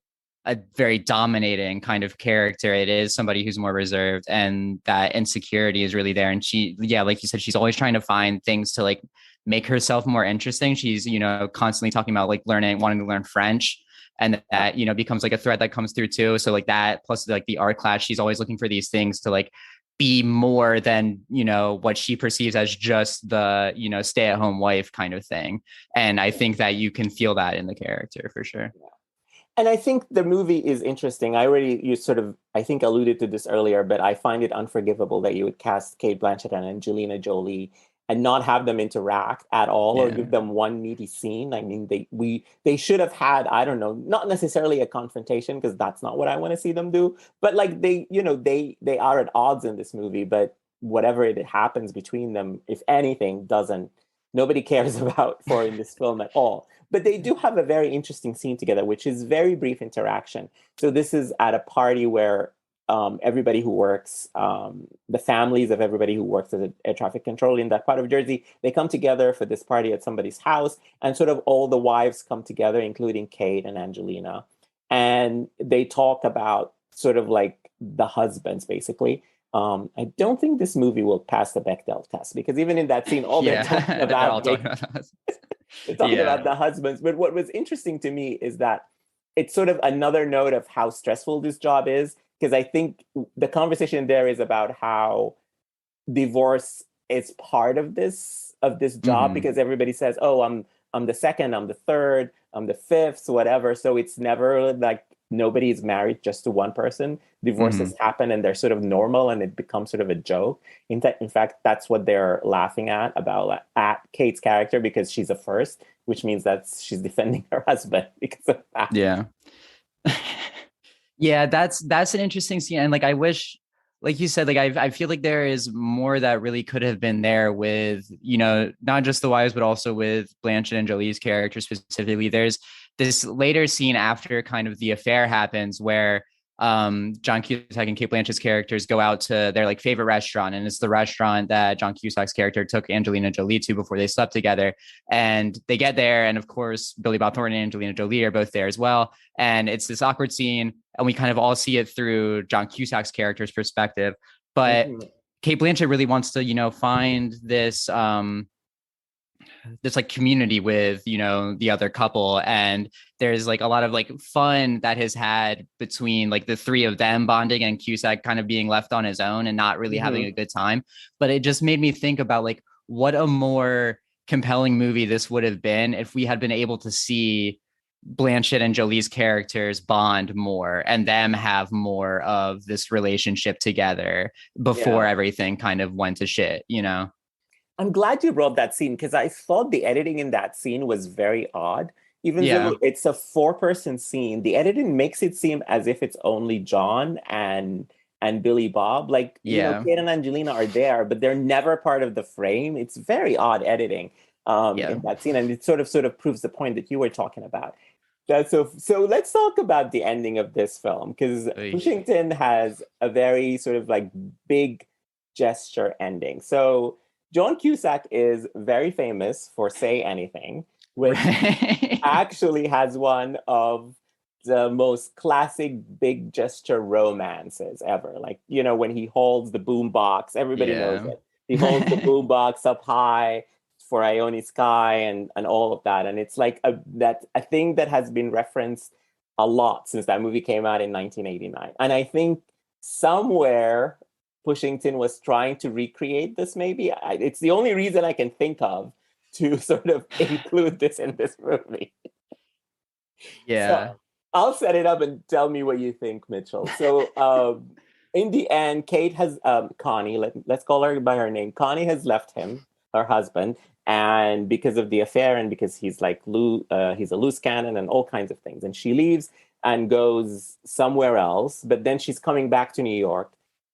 a very dominating kind of character. It is somebody who's more reserved, and that insecurity is really there. And she, yeah, like you said, she's always trying to find things to like make herself more interesting. She's, constantly talking about like wanting to learn French, and that becomes like a thread that comes through too. So like that plus like the art class, she's always looking for these things to like be more than what she perceives as just the stay-at-home wife kind of thing. And I think that you can feel that in the character for sure. And I think the movie is interesting. You sort of, I think, alluded to this earlier, but I find it unforgivable that you would cast Cate Blanchett and Angelina Jolie and not have them interact at all, or Yeah. give them one meaty scene. I mean, they should have had, I don't know, not necessarily a confrontation, because that's not what I want to see them do, but like they are at odds in this movie, but whatever it happens between them, if anything, doesn't nobody cares about for in this film at all. But they do have a very interesting scene together, which is very brief interaction. So this is at a party where everybody who works, the families of everybody who works as a air traffic control in that part of Jersey, they come together for this party at somebody's house, and sort of all the wives come together, including Cate and Angelina, and they talk about sort of like the husbands, basically. I don't think this movie will pass the Bechdel test, because even in that scene, all they're talking They're all about, talking about us. they're talking Yeah. about the husbands. But what was interesting to me is that it's sort of another note of how stressful this job is, because I think the conversation there is about how divorce is part of this job, Hmm. because everybody says, "Oh, I'm the second, I'm the third, I'm the fifth, whatever." So it's never like nobody is married just to one person. Hmm. Divorces happen, and they're sort of normal, and it becomes sort of a joke. In fact, that's what they're laughing at Kate's character, because she's a first, which means that she's defending her husband because of that. Yeah. Yeah, that's an interesting scene. And like I wish, like you said, like I feel like there is more that really could have been there with, not just the wives, but also with Blanchett and Jolie's character specifically. There's this later scene after kind of the affair happens where John Cusack and Cate Blanchett's characters go out to their like favorite restaurant, and it's the restaurant that John Cusack's character took Angelina Jolie to before they slept together. And they get there, and of course Billy Bob Thornton and Angelina Jolie are both there as well, and it's this awkward scene, and we kind of all see it through John Cusack's character's perspective. But Mhm. Cate Blanchett really wants to find this like community with the other couple, and there's like a lot of like fun that has had between like the three of them bonding, and Cusack kind of being left on his own and not really having a Mhm. good time. But it just made me think about like what a more compelling movie this would have been if we had been able to see Blanchett and Jolie's characters bond more and them have more of this relationship together before Yeah. everything kind of went to shit. I'm glad you brought that scene, because I thought the editing in that scene was very odd. Even Yeah. though it's a four-person scene, the editing makes it seem as if it's only John and Billy Bob. Like, Yeah. Kate and Angelina are there, but they're never part of the frame. It's very odd editing Yeah. in that scene, and it sort of proves the point that you were talking about. So let's talk about the ending of this film, because Oy. Pushington has a very sort of like big gesture ending. So John Cusack is very famous for Say Anything, which Right. actually has one of the most classic big gesture romances ever. Like, when he holds the boombox, everybody knows Yeah. it. He holds the boombox up high for Ione Sky and all of that. And it's like a thing that has been referenced a lot since that movie came out in 1989. And I think somewhere Pushington was trying to recreate this, maybe. It's the only reason I can think of to sort of include this in this movie. Yeah. So I'll set it up and tell me what you think, Mitchell. So in the end, Kate has Connie. Let's call her by her name. Connie has left him, her husband, and because of the affair, and because he's like he's a loose cannon and all kinds of things. And she leaves and goes somewhere else. But then she's coming back to New York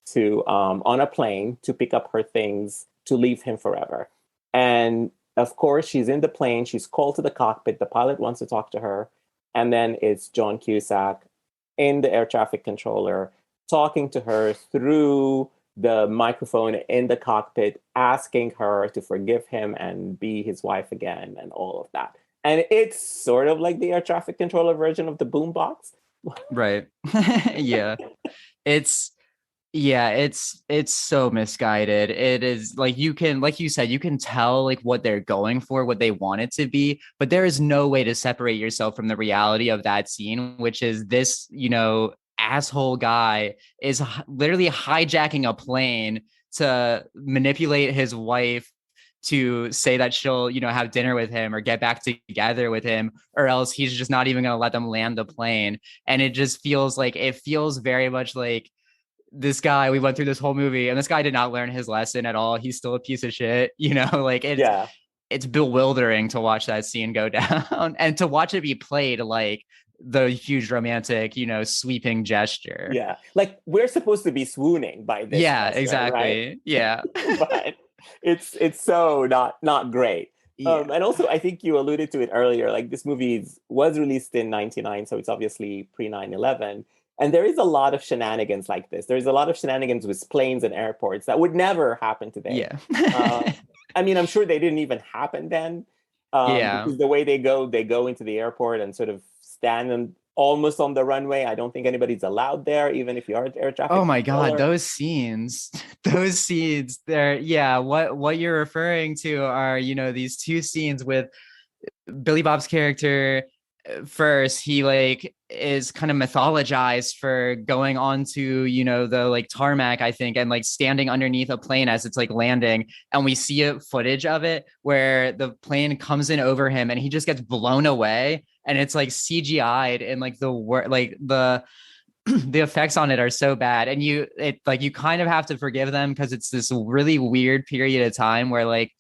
to on a plane to pick up her things to leave him forever. And of course, she's in the plane. She's called to the cockpit. The pilot wants to talk to her. And then it's John Cusack in the air traffic controller talking to her through the microphone in the cockpit, asking her to forgive him and be his wife again and all of that. And it's sort of like the air traffic controller version of the boombox. Right. Yeah. It's so misguided. It is like like you said, you can tell like what they're going for, what they want it to be, but there is no way to separate yourself from the reality of that scene, which is this, asshole guy is literally hijacking a plane to manipulate his wife to say that she'll, have dinner with him or get back together with him, or else he's just not even going to let them land the plane. And it just feels very much like this guy, we went through this whole movie and this guy did not learn his lesson at all. He's still a piece of shit, like it's bewildering to watch that scene go down and to watch it be played like the huge romantic, sweeping gesture. Yeah. Like we're supposed to be swooning by this. Yeah, gesture, exactly. Right? Yeah. But it's so not great. Yeah. And also, I think you alluded to it earlier, like this movie was released in 99, so it's obviously pre 9/11. And there is a lot of shenanigans like this. There's a lot of shenanigans with planes and airports that would never happen today. Yeah. I mean, I'm sure they didn't even happen then. Because the way they go into the airport and sort of stand almost on the runway. I don't think anybody's allowed there, even if you are air traffic. Oh my God, those scenes, there. Yeah. What you're referring to are, these two scenes with Billy Bob's character. First, he like is kind of mythologized for going onto, the like tarmac, I think, and like standing underneath a plane as it's like landing. And we see footage of it where the plane comes in over him and he just gets blown away. And it's like CGI'd and like the effects on it are so bad. And you kind of have to forgive them because it's this really weird period of time where like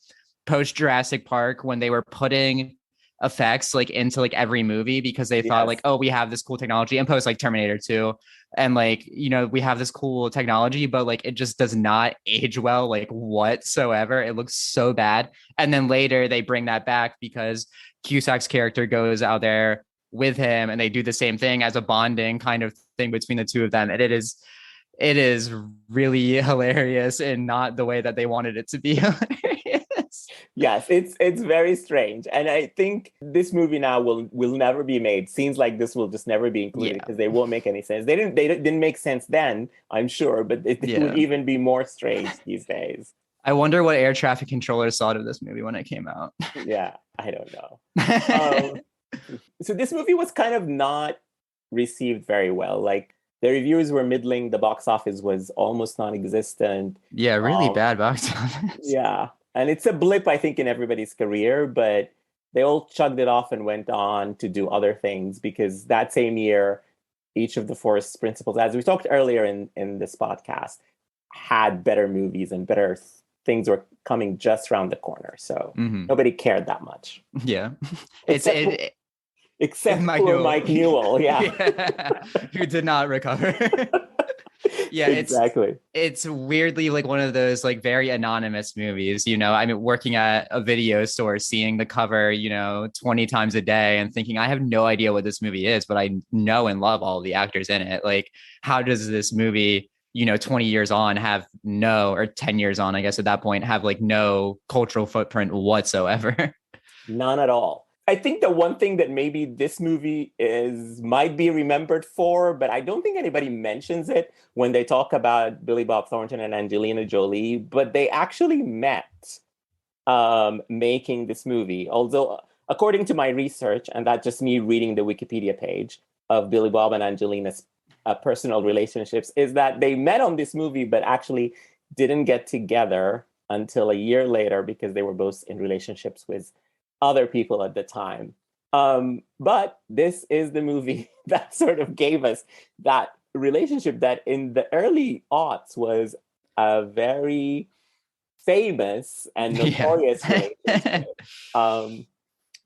post Jurassic Park, when they were putting effects like into like every movie because they thought like, oh, we have this cool technology, and post like Terminator 2, and like, we have this cool technology, but like it just does not age well like whatsoever. It looks so bad. And then later they bring that back because Cusack's character goes out there with him and they do the same thing as a bonding kind of thing between the two of them. And it is really hilarious and not the way that they wanted it to be hilarious. Yes, it's very strange. And I think this movie now will never be made. Scenes like this will just never be included because they won't make any sense. They didn't make sense then, I'm sure, but it would even be more strange these days. I wonder what air traffic controllers thought of this movie when it came out. Yeah, I don't know. So this movie was kind of not received very well. Like the reviews were middling. The box office was almost non-existent. Yeah, really bad box office. Yeah. And it's a blip, I think, in everybody's career, but they all chugged it off and went on to do other things because that same year, each of the Force principals, as we talked earlier in this podcast, had better movies and better things were coming just around the corner. So nobody cared that much. Yeah. Except for Mike Newell, who did not recover. Yeah, exactly. It's weirdly like one of those like very anonymous movies, I mean, working at a video store, seeing the cover, 20 times a day and thinking, I have no idea what this movie is, but I know and love all the actors in it. Like, how does this movie, 20 years on or 10 years on, I guess at that point, have like no cultural footprint whatsoever? None at all. I think the one thing that maybe this movie might be remembered for, but I don't think anybody mentions it when they talk about Billy Bob Thornton and Angelina Jolie, but they actually met making this movie. Although, according to my research, and that's just me reading the Wikipedia page of Billy Bob and Angelina's personal relationships, is that they met on this movie, but actually didn't get together until a year later because they were both in relationships with other people at the time. But this is the movie that sort of gave us that relationship that in the early aughts was a very famous and notorious relationship.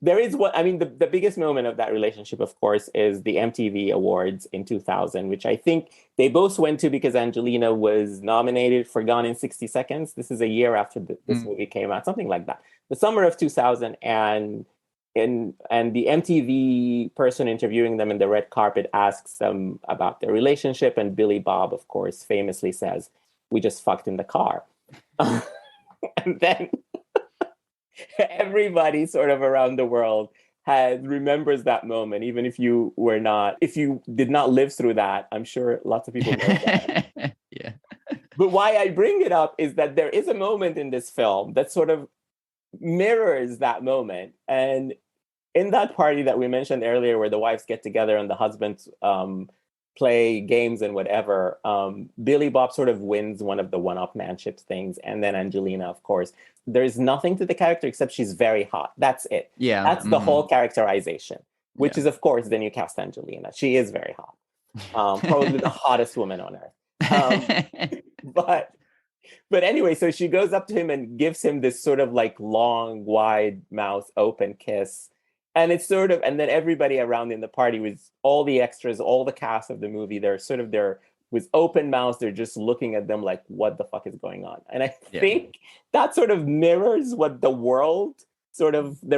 There is the biggest moment of that relationship, of course, is the MTV Awards in 2000, which I think they both went to because Angelina was nominated for Gone in 60 Seconds. This is a year after this movie came out, something like that. The summer of 2000, and the MTV person interviewing them in the red carpet asks them about their relationship, and Billy Bob, of course, famously says, "We just fucked in the car." And then everybody sort of around the world remembers that moment, even if you did not live through that. I'm sure lots of people know that. Yeah. But why I bring it up is that there is a moment in this film that sort of mirrors that moment. And in that party that we mentioned earlier, where the wives get together and the husbands play games and whatever, Billy Bob sort of wins one of the one-upmanship things. And then Angelina, of course, there's nothing to the character except she's very hot. That's it. Yeah. That's the whole characterization, which is, of course, then you cast Angelina. She is very hot. Probably the hottest woman on earth. But anyway, so she goes up to him and gives him this sort of like long, wide mouth open kiss. And it's sort of, and then everybody around in the party, with all the extras, all the cast of the movie, they're with open mouths, they're just looking at them like, what the fuck is going on? And I think that sort of mirrors what the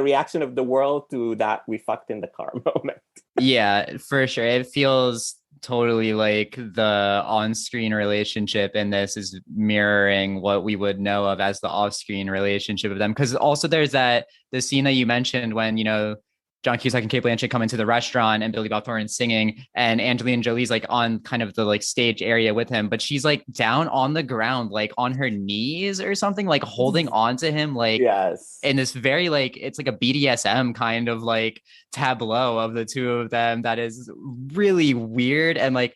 reaction of the world to that "we fucked in the car" moment. Yeah, for sure. It feels totally like the on-screen relationship in this is mirroring what we would know of as the off-screen relationship of them. Because also there's the scene that you mentioned when, John Cusack and Cate Blanchett come into the restaurant and Billy Bob Thornton singing, and Angelina Jolie's like on kind of the like stage area with him, but she's like down on the ground, like on her knees or something, like holding on to him, like in this very like, it's like a BDSM kind of like tableau of the two of them that is really weird. And like,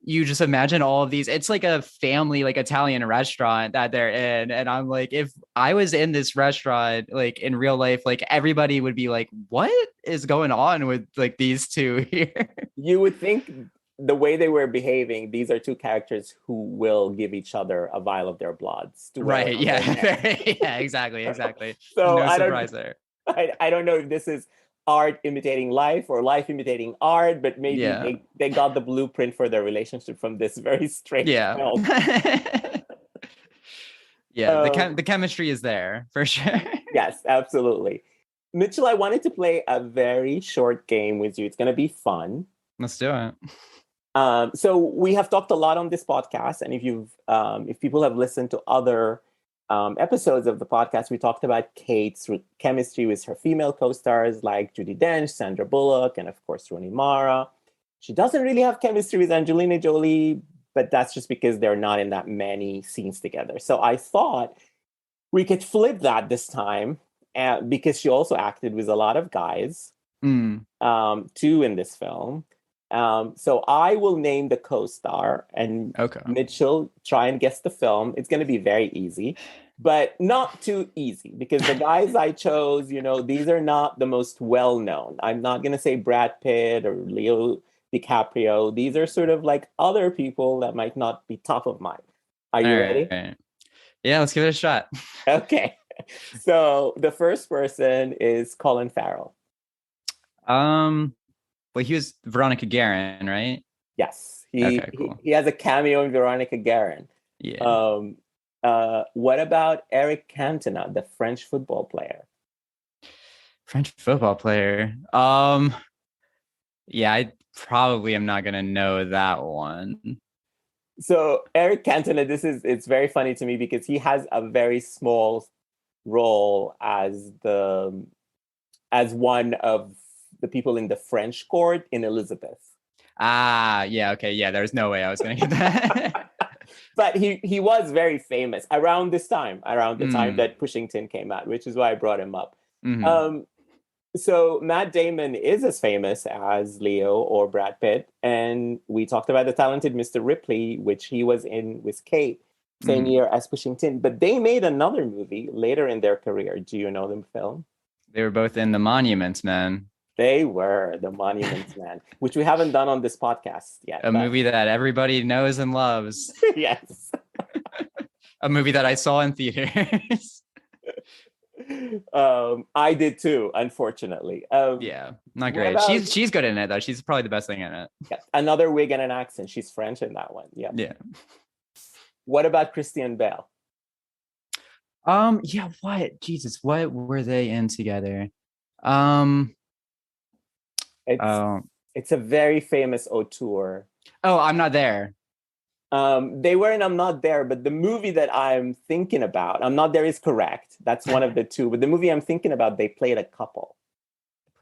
you just imagine all of these, it's like a family, like Italian restaurant that they're in. And I'm like, if I was in this restaurant, like in real life, like everybody would be like, what is going on with like these two here? You would think the way they were behaving, these are two characters who will give each other a vial of their bloods. Right. Yeah. Yeah, exactly. So no surprise there. I don't know if this is art imitating life or life imitating art, but maybe they got the blueprint for their relationship from this very strange film. The chemistry is there for sure. Yes, absolutely. Mitchell, I wanted to play a very short game with you. It's going to be fun. Let's do it. So we have talked a lot on this podcast, and if people have listened to other episodes of the podcast, we talked about Kate's chemistry with her female co-stars like Judi Dench, Sandra Bullock, and of course Rooney Mara. She doesn't really have chemistry with Angelina Jolie, but that's just because they're not in that many scenes together. So I thought we could flip that this time, because she also acted with a lot of guys, too, in this film. So I will name the co-star, and Mitchell, try and guess the film. It's going to be very easy, but not too easy, because the guys I chose, these are not the most well-known. I'm not going to say Brad Pitt or Leo DiCaprio. These are sort of like other people that might not be top of mind. Are you ready? Right. Yeah, let's give it a shot. Okay. So the first person is Colin Farrell. Well, he was Veronica Guerin, right? Yes. He has a cameo in Veronica Guerin. Yeah. What about Eric Cantona, the French football player? French football player. Yeah, I probably am not gonna know that one. So Eric Cantona, it's very funny to me because he has a very small role as the as one of the people in the French court in Elizabeth. Ah, yeah, okay, yeah. There's no way I was gonna get that. But he was very famous around this time, around the time that Pushington came out, which is why I brought him up. So Matt Damon is as famous as Leo or Brad Pitt. And we talked about The Talented Mr. Ripley, which he was in with Kate, same year as Pushington. But they made another movie later in their career. Do you know the film? They were both in The Monuments Men. They were The Monuments Men, which we haven't done on this podcast yet. A movie that everybody knows and loves. Yes. A movie that I saw in theaters. I did too, unfortunately. Yeah, not great. She's good in it though. She's probably the best thing in it. Yeah, another wig and an accent. She's French in that one. Yeah. Yeah. What about Christian Bale? Yeah, what? Jesus, what were they in together? It's a very famous auteur. Oh, I'm Not There. They were in I'm Not There, but the movie that I'm thinking about, I'm Not There is correct. That's one of the two. But the movie I'm thinking about, they played a couple.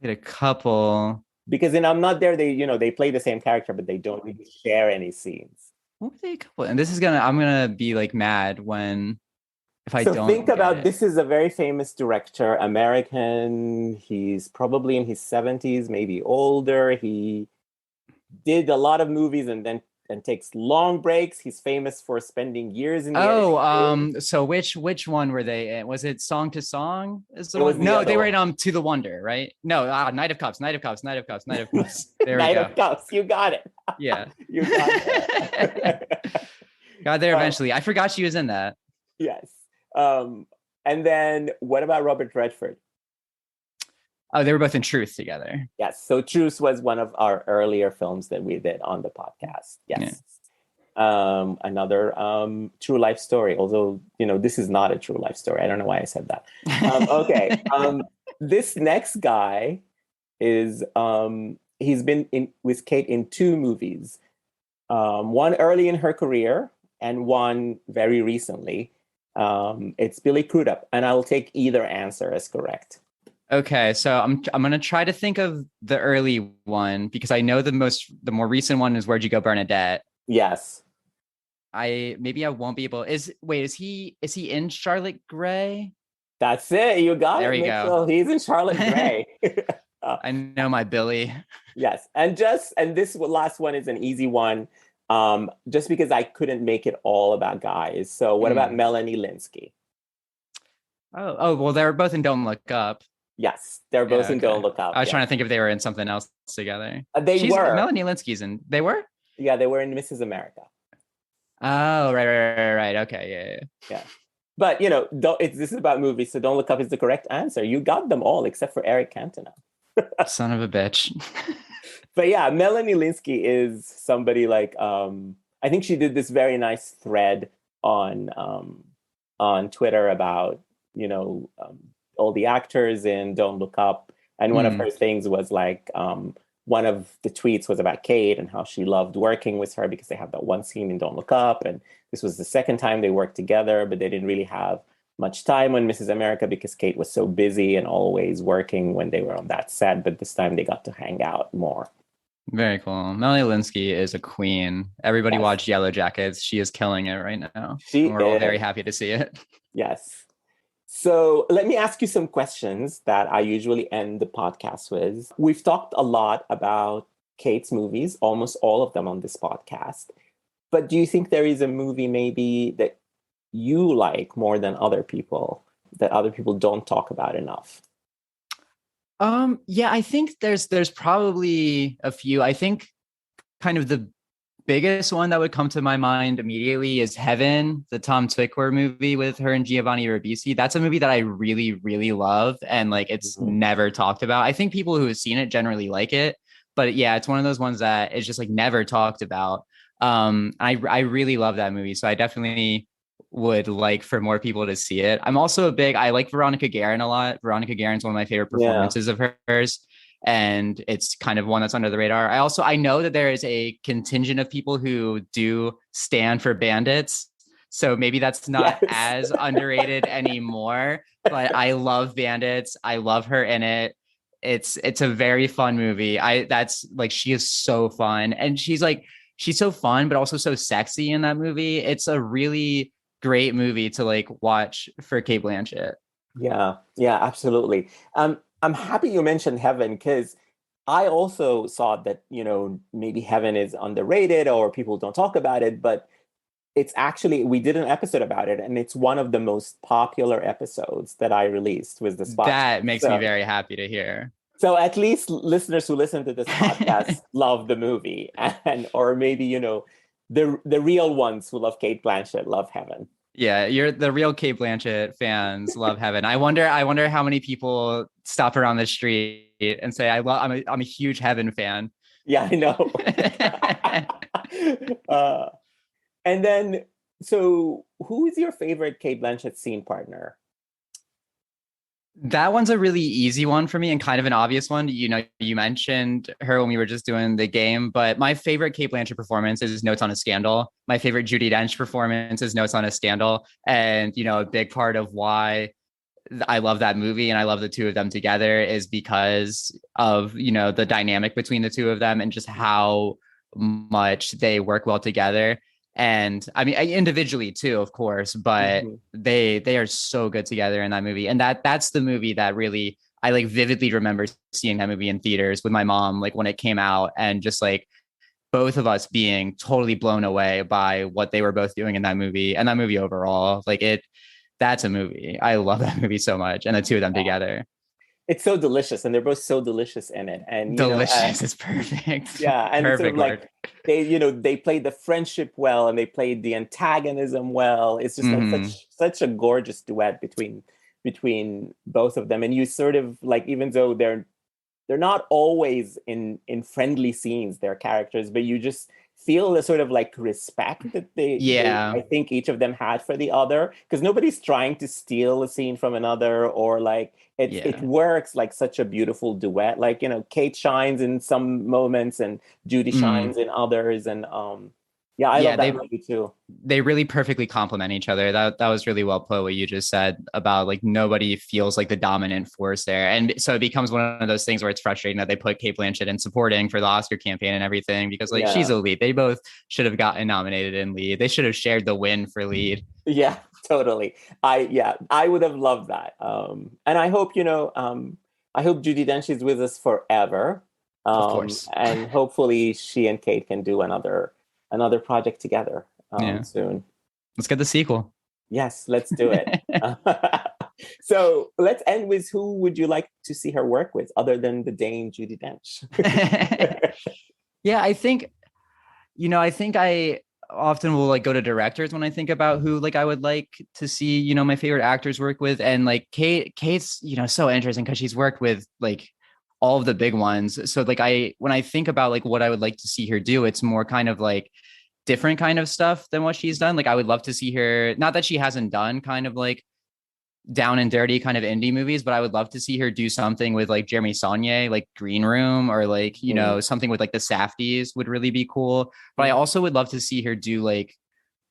Because in I'm Not There, they play the same character, but they don't really share any scenes. What were they a couple? And I'm gonna be like mad if I don't. Think about this is a very famous director, American. He's probably in his 70s, maybe older. He did a lot of movies and takes long breaks. He's famous for spending years in the so which one were they in? Was it Song to Song? They were in To the Wonder, right? No, Night of Cups. There Night we go. of Cups, you got it. Yeah. You got it. Got there eventually. I forgot she was in that. Yes. And then what about Robert Redford? Oh, they were both in Truth together. Yes. So Truth was one of our earlier films that we did on the podcast. Yes. Yeah. Another true life story. Although, this is not a true life story. I don't know why I said that. Okay. This next guy is, he's been with Kate in two movies. One early in her career and one very recently. It's Billy Crudup. And I will take either answer as correct. Okay, so I'm gonna try to think of the early one because I know the more recent one is Where'd You Go, Bernadette? Yes. I won't be able. Is he in Charlotte Gray? That's it. You got there it. There we go. He's in Charlotte Gray. I know my Billy. Yes, and this last one is an easy one. Just because I couldn't make it all about guys. So what about Melanie Lynskey? Oh, well, they're both in Don't Look Up. Yes, they're both in Don't Look Up. I was trying to think if they were in something else together. They were. Melanie Lynskey's in. They were? Yeah, they were in Mrs. America. Oh, right. Okay, yeah. But, this is about movies, so Don't Look Up is the correct answer. You got them all except for Eric Cantona. Son of a bitch. But yeah, Melanie Lynskey is somebody like, I think she did this very nice thread on Twitter about, all the actors in Don't Look Up. And one of her things was like, one of the tweets was about Kate and how she loved working with her because they have that one scene in Don't Look Up. And this was the second time they worked together, but they didn't really have much time on Mrs. America because Kate was so busy and always working when they were on that set. But this time they got to hang out more. Very cool. Melanie Lynskey is a queen. Everybody watch Yellow Jackets. She is killing it right now. We're all very happy to see it. Yes. So let me ask you some questions that I usually end the podcast with. We've talked a lot about Kate's movies, almost all of them on this podcast. But do you think there is a movie maybe that you like more than other people, that other people don't talk about enough? Yeah, I think there's probably a few. I think kind of the biggest one that would come to my mind immediately is Heaven, the Tom Tykwer movie with her and Giovanni Ribisi. That's a movie that I really, really love. And it's never talked about. I think people who have seen it generally like it, but yeah, it's one of those ones that is just never talked about. I really love that movie. So I definitely would like for more people to see it. I'm also I like Veronica Guerin a lot. Veronica Guerin's one of my favorite performances of hers. And it's kind of one that's under the radar. I know that there is a contingent of people who do stand for Bandits. So maybe that's not as underrated anymore, but I love Bandits. I love her in it. It's a very fun movie. That's like, she is so fun, and she's so fun but also so sexy in that movie. It's a really great movie to like watch for Cate Blanchett. Yeah, yeah, absolutely. I'm happy you mentioned Heaven because I also saw that, maybe Heaven is underrated or people don't talk about it, but it's actually, we did an episode about it, and it's one of the most popular episodes that I released was the spot. That makes me very happy to hear. So at least listeners who listen to this podcast love the movie, or maybe, the real ones who love Cate Blanchett love Heaven. Yeah, you're the real Cate Blanchett fans love Heaven. I wonder how many people stop around the street and say I'm a huge Heaven fan. Yeah, I know. And then, so who is your favorite Cate Blanchett scene partner? That one's a really easy one for me and kind of an obvious one. You mentioned her when we were just doing the game, but my favorite Cate Blanchett performance is Notes on a Scandal. My favorite Judi Dench performance is Notes on a Scandal. And, a big part of why I love that movie and I love the two of them together is because of, the dynamic between the two of them and just how much they work well together. And I mean, individually too, of course, but they are so good together in that movie. And that's the movie that really, I like vividly remember seeing that movie in theaters with my mom, like when it came out, and just like both of us being totally blown away by what they were both doing in that movie and that movie overall. That's a movie. I love that movie so much. And the two of them together. It's so delicious, and they're both so delicious in it. And delicious is perfect. Yeah, and perfect sort of like they played the friendship well, and they played the antagonism well. It's just like such a gorgeous duet between both of them. And you sort of like, even though they're not always in friendly scenes, their characters, but you just feel the sort of like respect that I think each of them had for the other, because nobody's trying to steal a scene from another, or like it works like such a beautiful duet. Like, Kate shines in some moments and Judi shines in others. And I love that movie too. They really perfectly complement each other. That was really well put, what you just said about like nobody feels like the dominant force there. And so it becomes one of those things where it's frustrating that they put Cate Blanchett in supporting for the Oscar campaign and everything, because like she's a lead. They both should have gotten nominated in lead. They should have shared the win for lead. Yeah, totally. I would have loved that. And I hope, I hope Judi Dench is with us forever. Of course. And hopefully she and Kate can do another project together soon. Let's get the sequel. Yes, let's do it. So let's end with, who would you like to see her work with other than the Dane Judi Dench? Yeah, I think I often will like go to directors when I think about who like I would like to see, my favorite actors work with. And like Kate's, so interesting because she's worked with like all of the big ones. So like when I think about like what I would like to see her do, it's more kind of like different kind of stuff than what she's done. Like I would love to see her, not that she hasn't done kind of like down and dirty kind of indie movies, but I would love to see her do something with like Jeremy Saulnier, like Green Room, or like, something with like the Safdies would really be cool. But I also would love to see her do like,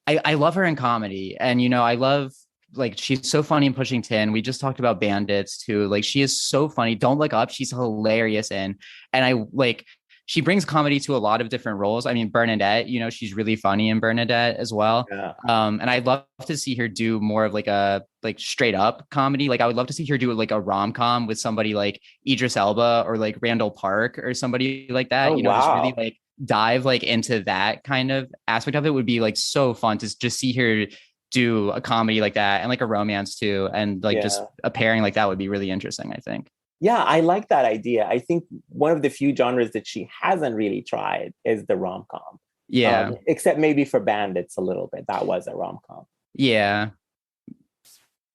I love her in comedy, and, I love, like, she's so funny in Pushing Tin. We just talked about Bandits too. Like, she is so funny. Don't Look Up, she's hilarious in. And I like, she brings comedy to a lot of different roles. I mean, Bernadette, she's really funny in Bernadette as well. Yeah. And I'd love to see her do more of like a straight up comedy. Like I would love to see her do like a rom-com with somebody like Idris Elba or like Randall Park or somebody like that. Wow. Just really like dive like into that kind of aspect of it would be like so fun to just see her do a comedy like that, and like a romance too. And like just a pairing like that would be really interesting, I think. Yeah, I like that idea. I think one of the few genres that she hasn't really tried is the rom-com. Yeah. Except maybe for Bandits a little bit. That was a rom-com. Yeah.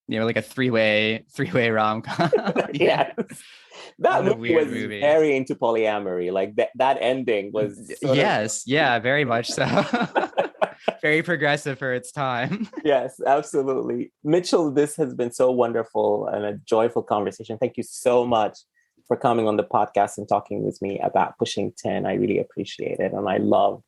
Like a three-way rom-com. Yes. That movie was very into polyamory. Like that ending was very much so. Very progressive for its time. Yes, absolutely. Mitchell, this has been so wonderful and a joyful conversation. Thank you so much for coming on the podcast and talking with me about Pushing Tin. I really appreciate it. And I love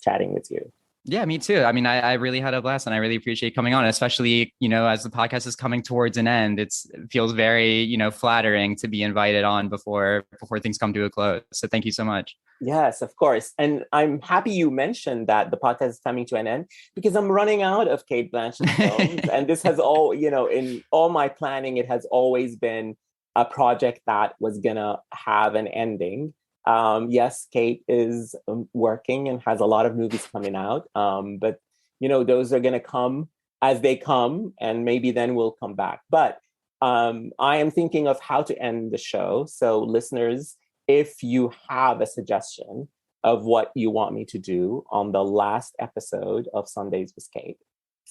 chatting with you. Yeah, me too. I mean, I really had a blast and I really appreciate coming on, especially, as the podcast is coming towards an end. It feels very, flattering to be invited on before things come to a close. So thank you so much. Yes, of course. And I'm happy you mentioned that the podcast is coming to an end because I'm running out of Cate Blanchett films. And this has in all my planning, it has always been a project that was going to have an ending. Yes, Cate is working and has a lot of movies coming out. But, those are going to come as they come, and maybe then we'll come back. But I am thinking of how to end the show. So listeners, if you have a suggestion of what you want me to do on the last episode of Sundays with Cate,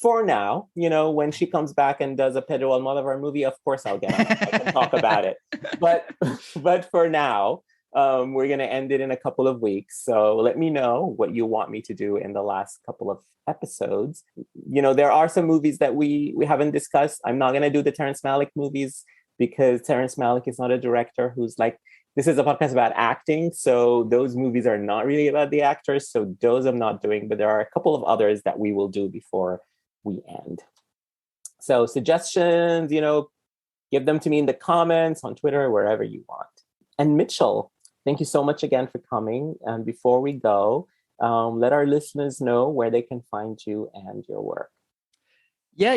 for now, when she comes back and does a Pedro Almodovar movie, of course I'll get on. I can talk about it. But for now, we're going to end it in a couple of weeks. So let me know what you want me to do in the last couple of episodes. There are some movies that we haven't discussed. I'm not going to do the Terrence Malick movies because Terrence Malick is not a director who's like, this is a podcast about acting. So those movies are not really about the actors. So those I'm not doing, but there are a couple of others that we will do before we end. So suggestions, give them to me in the comments, on Twitter, wherever you want. And Mitchell, thank you so much again for coming. And before we go, let our listeners know where they can find you and your work. Yeah,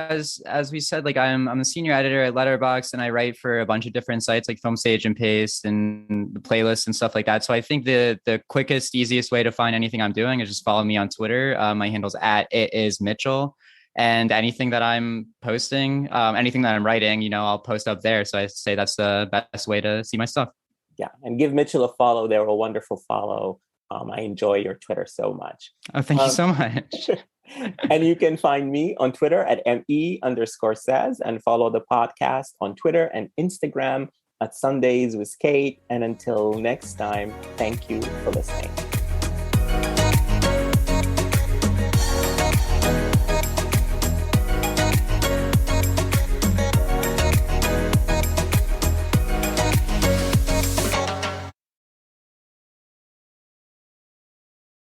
as we said, like I'm a senior editor at Letterboxd, and I write for a bunch of different sites like Film Stage and Paste and the playlists and stuff like that. So I think the quickest, easiest way to find anything I'm doing is just follow me on Twitter. My handle's @itismitchell, and anything that I'm posting, anything that I'm writing, I'll post up there. So I say that's the best way to see my stuff. Yeah, and give Mitchell a follow. They're a wonderful follow. I enjoy your Twitter so much. Oh, thank you so much. And you can find me on Twitter at @me_says, and follow the podcast on Twitter and Instagram at Sundays with Cate. And until next time, thank you for listening.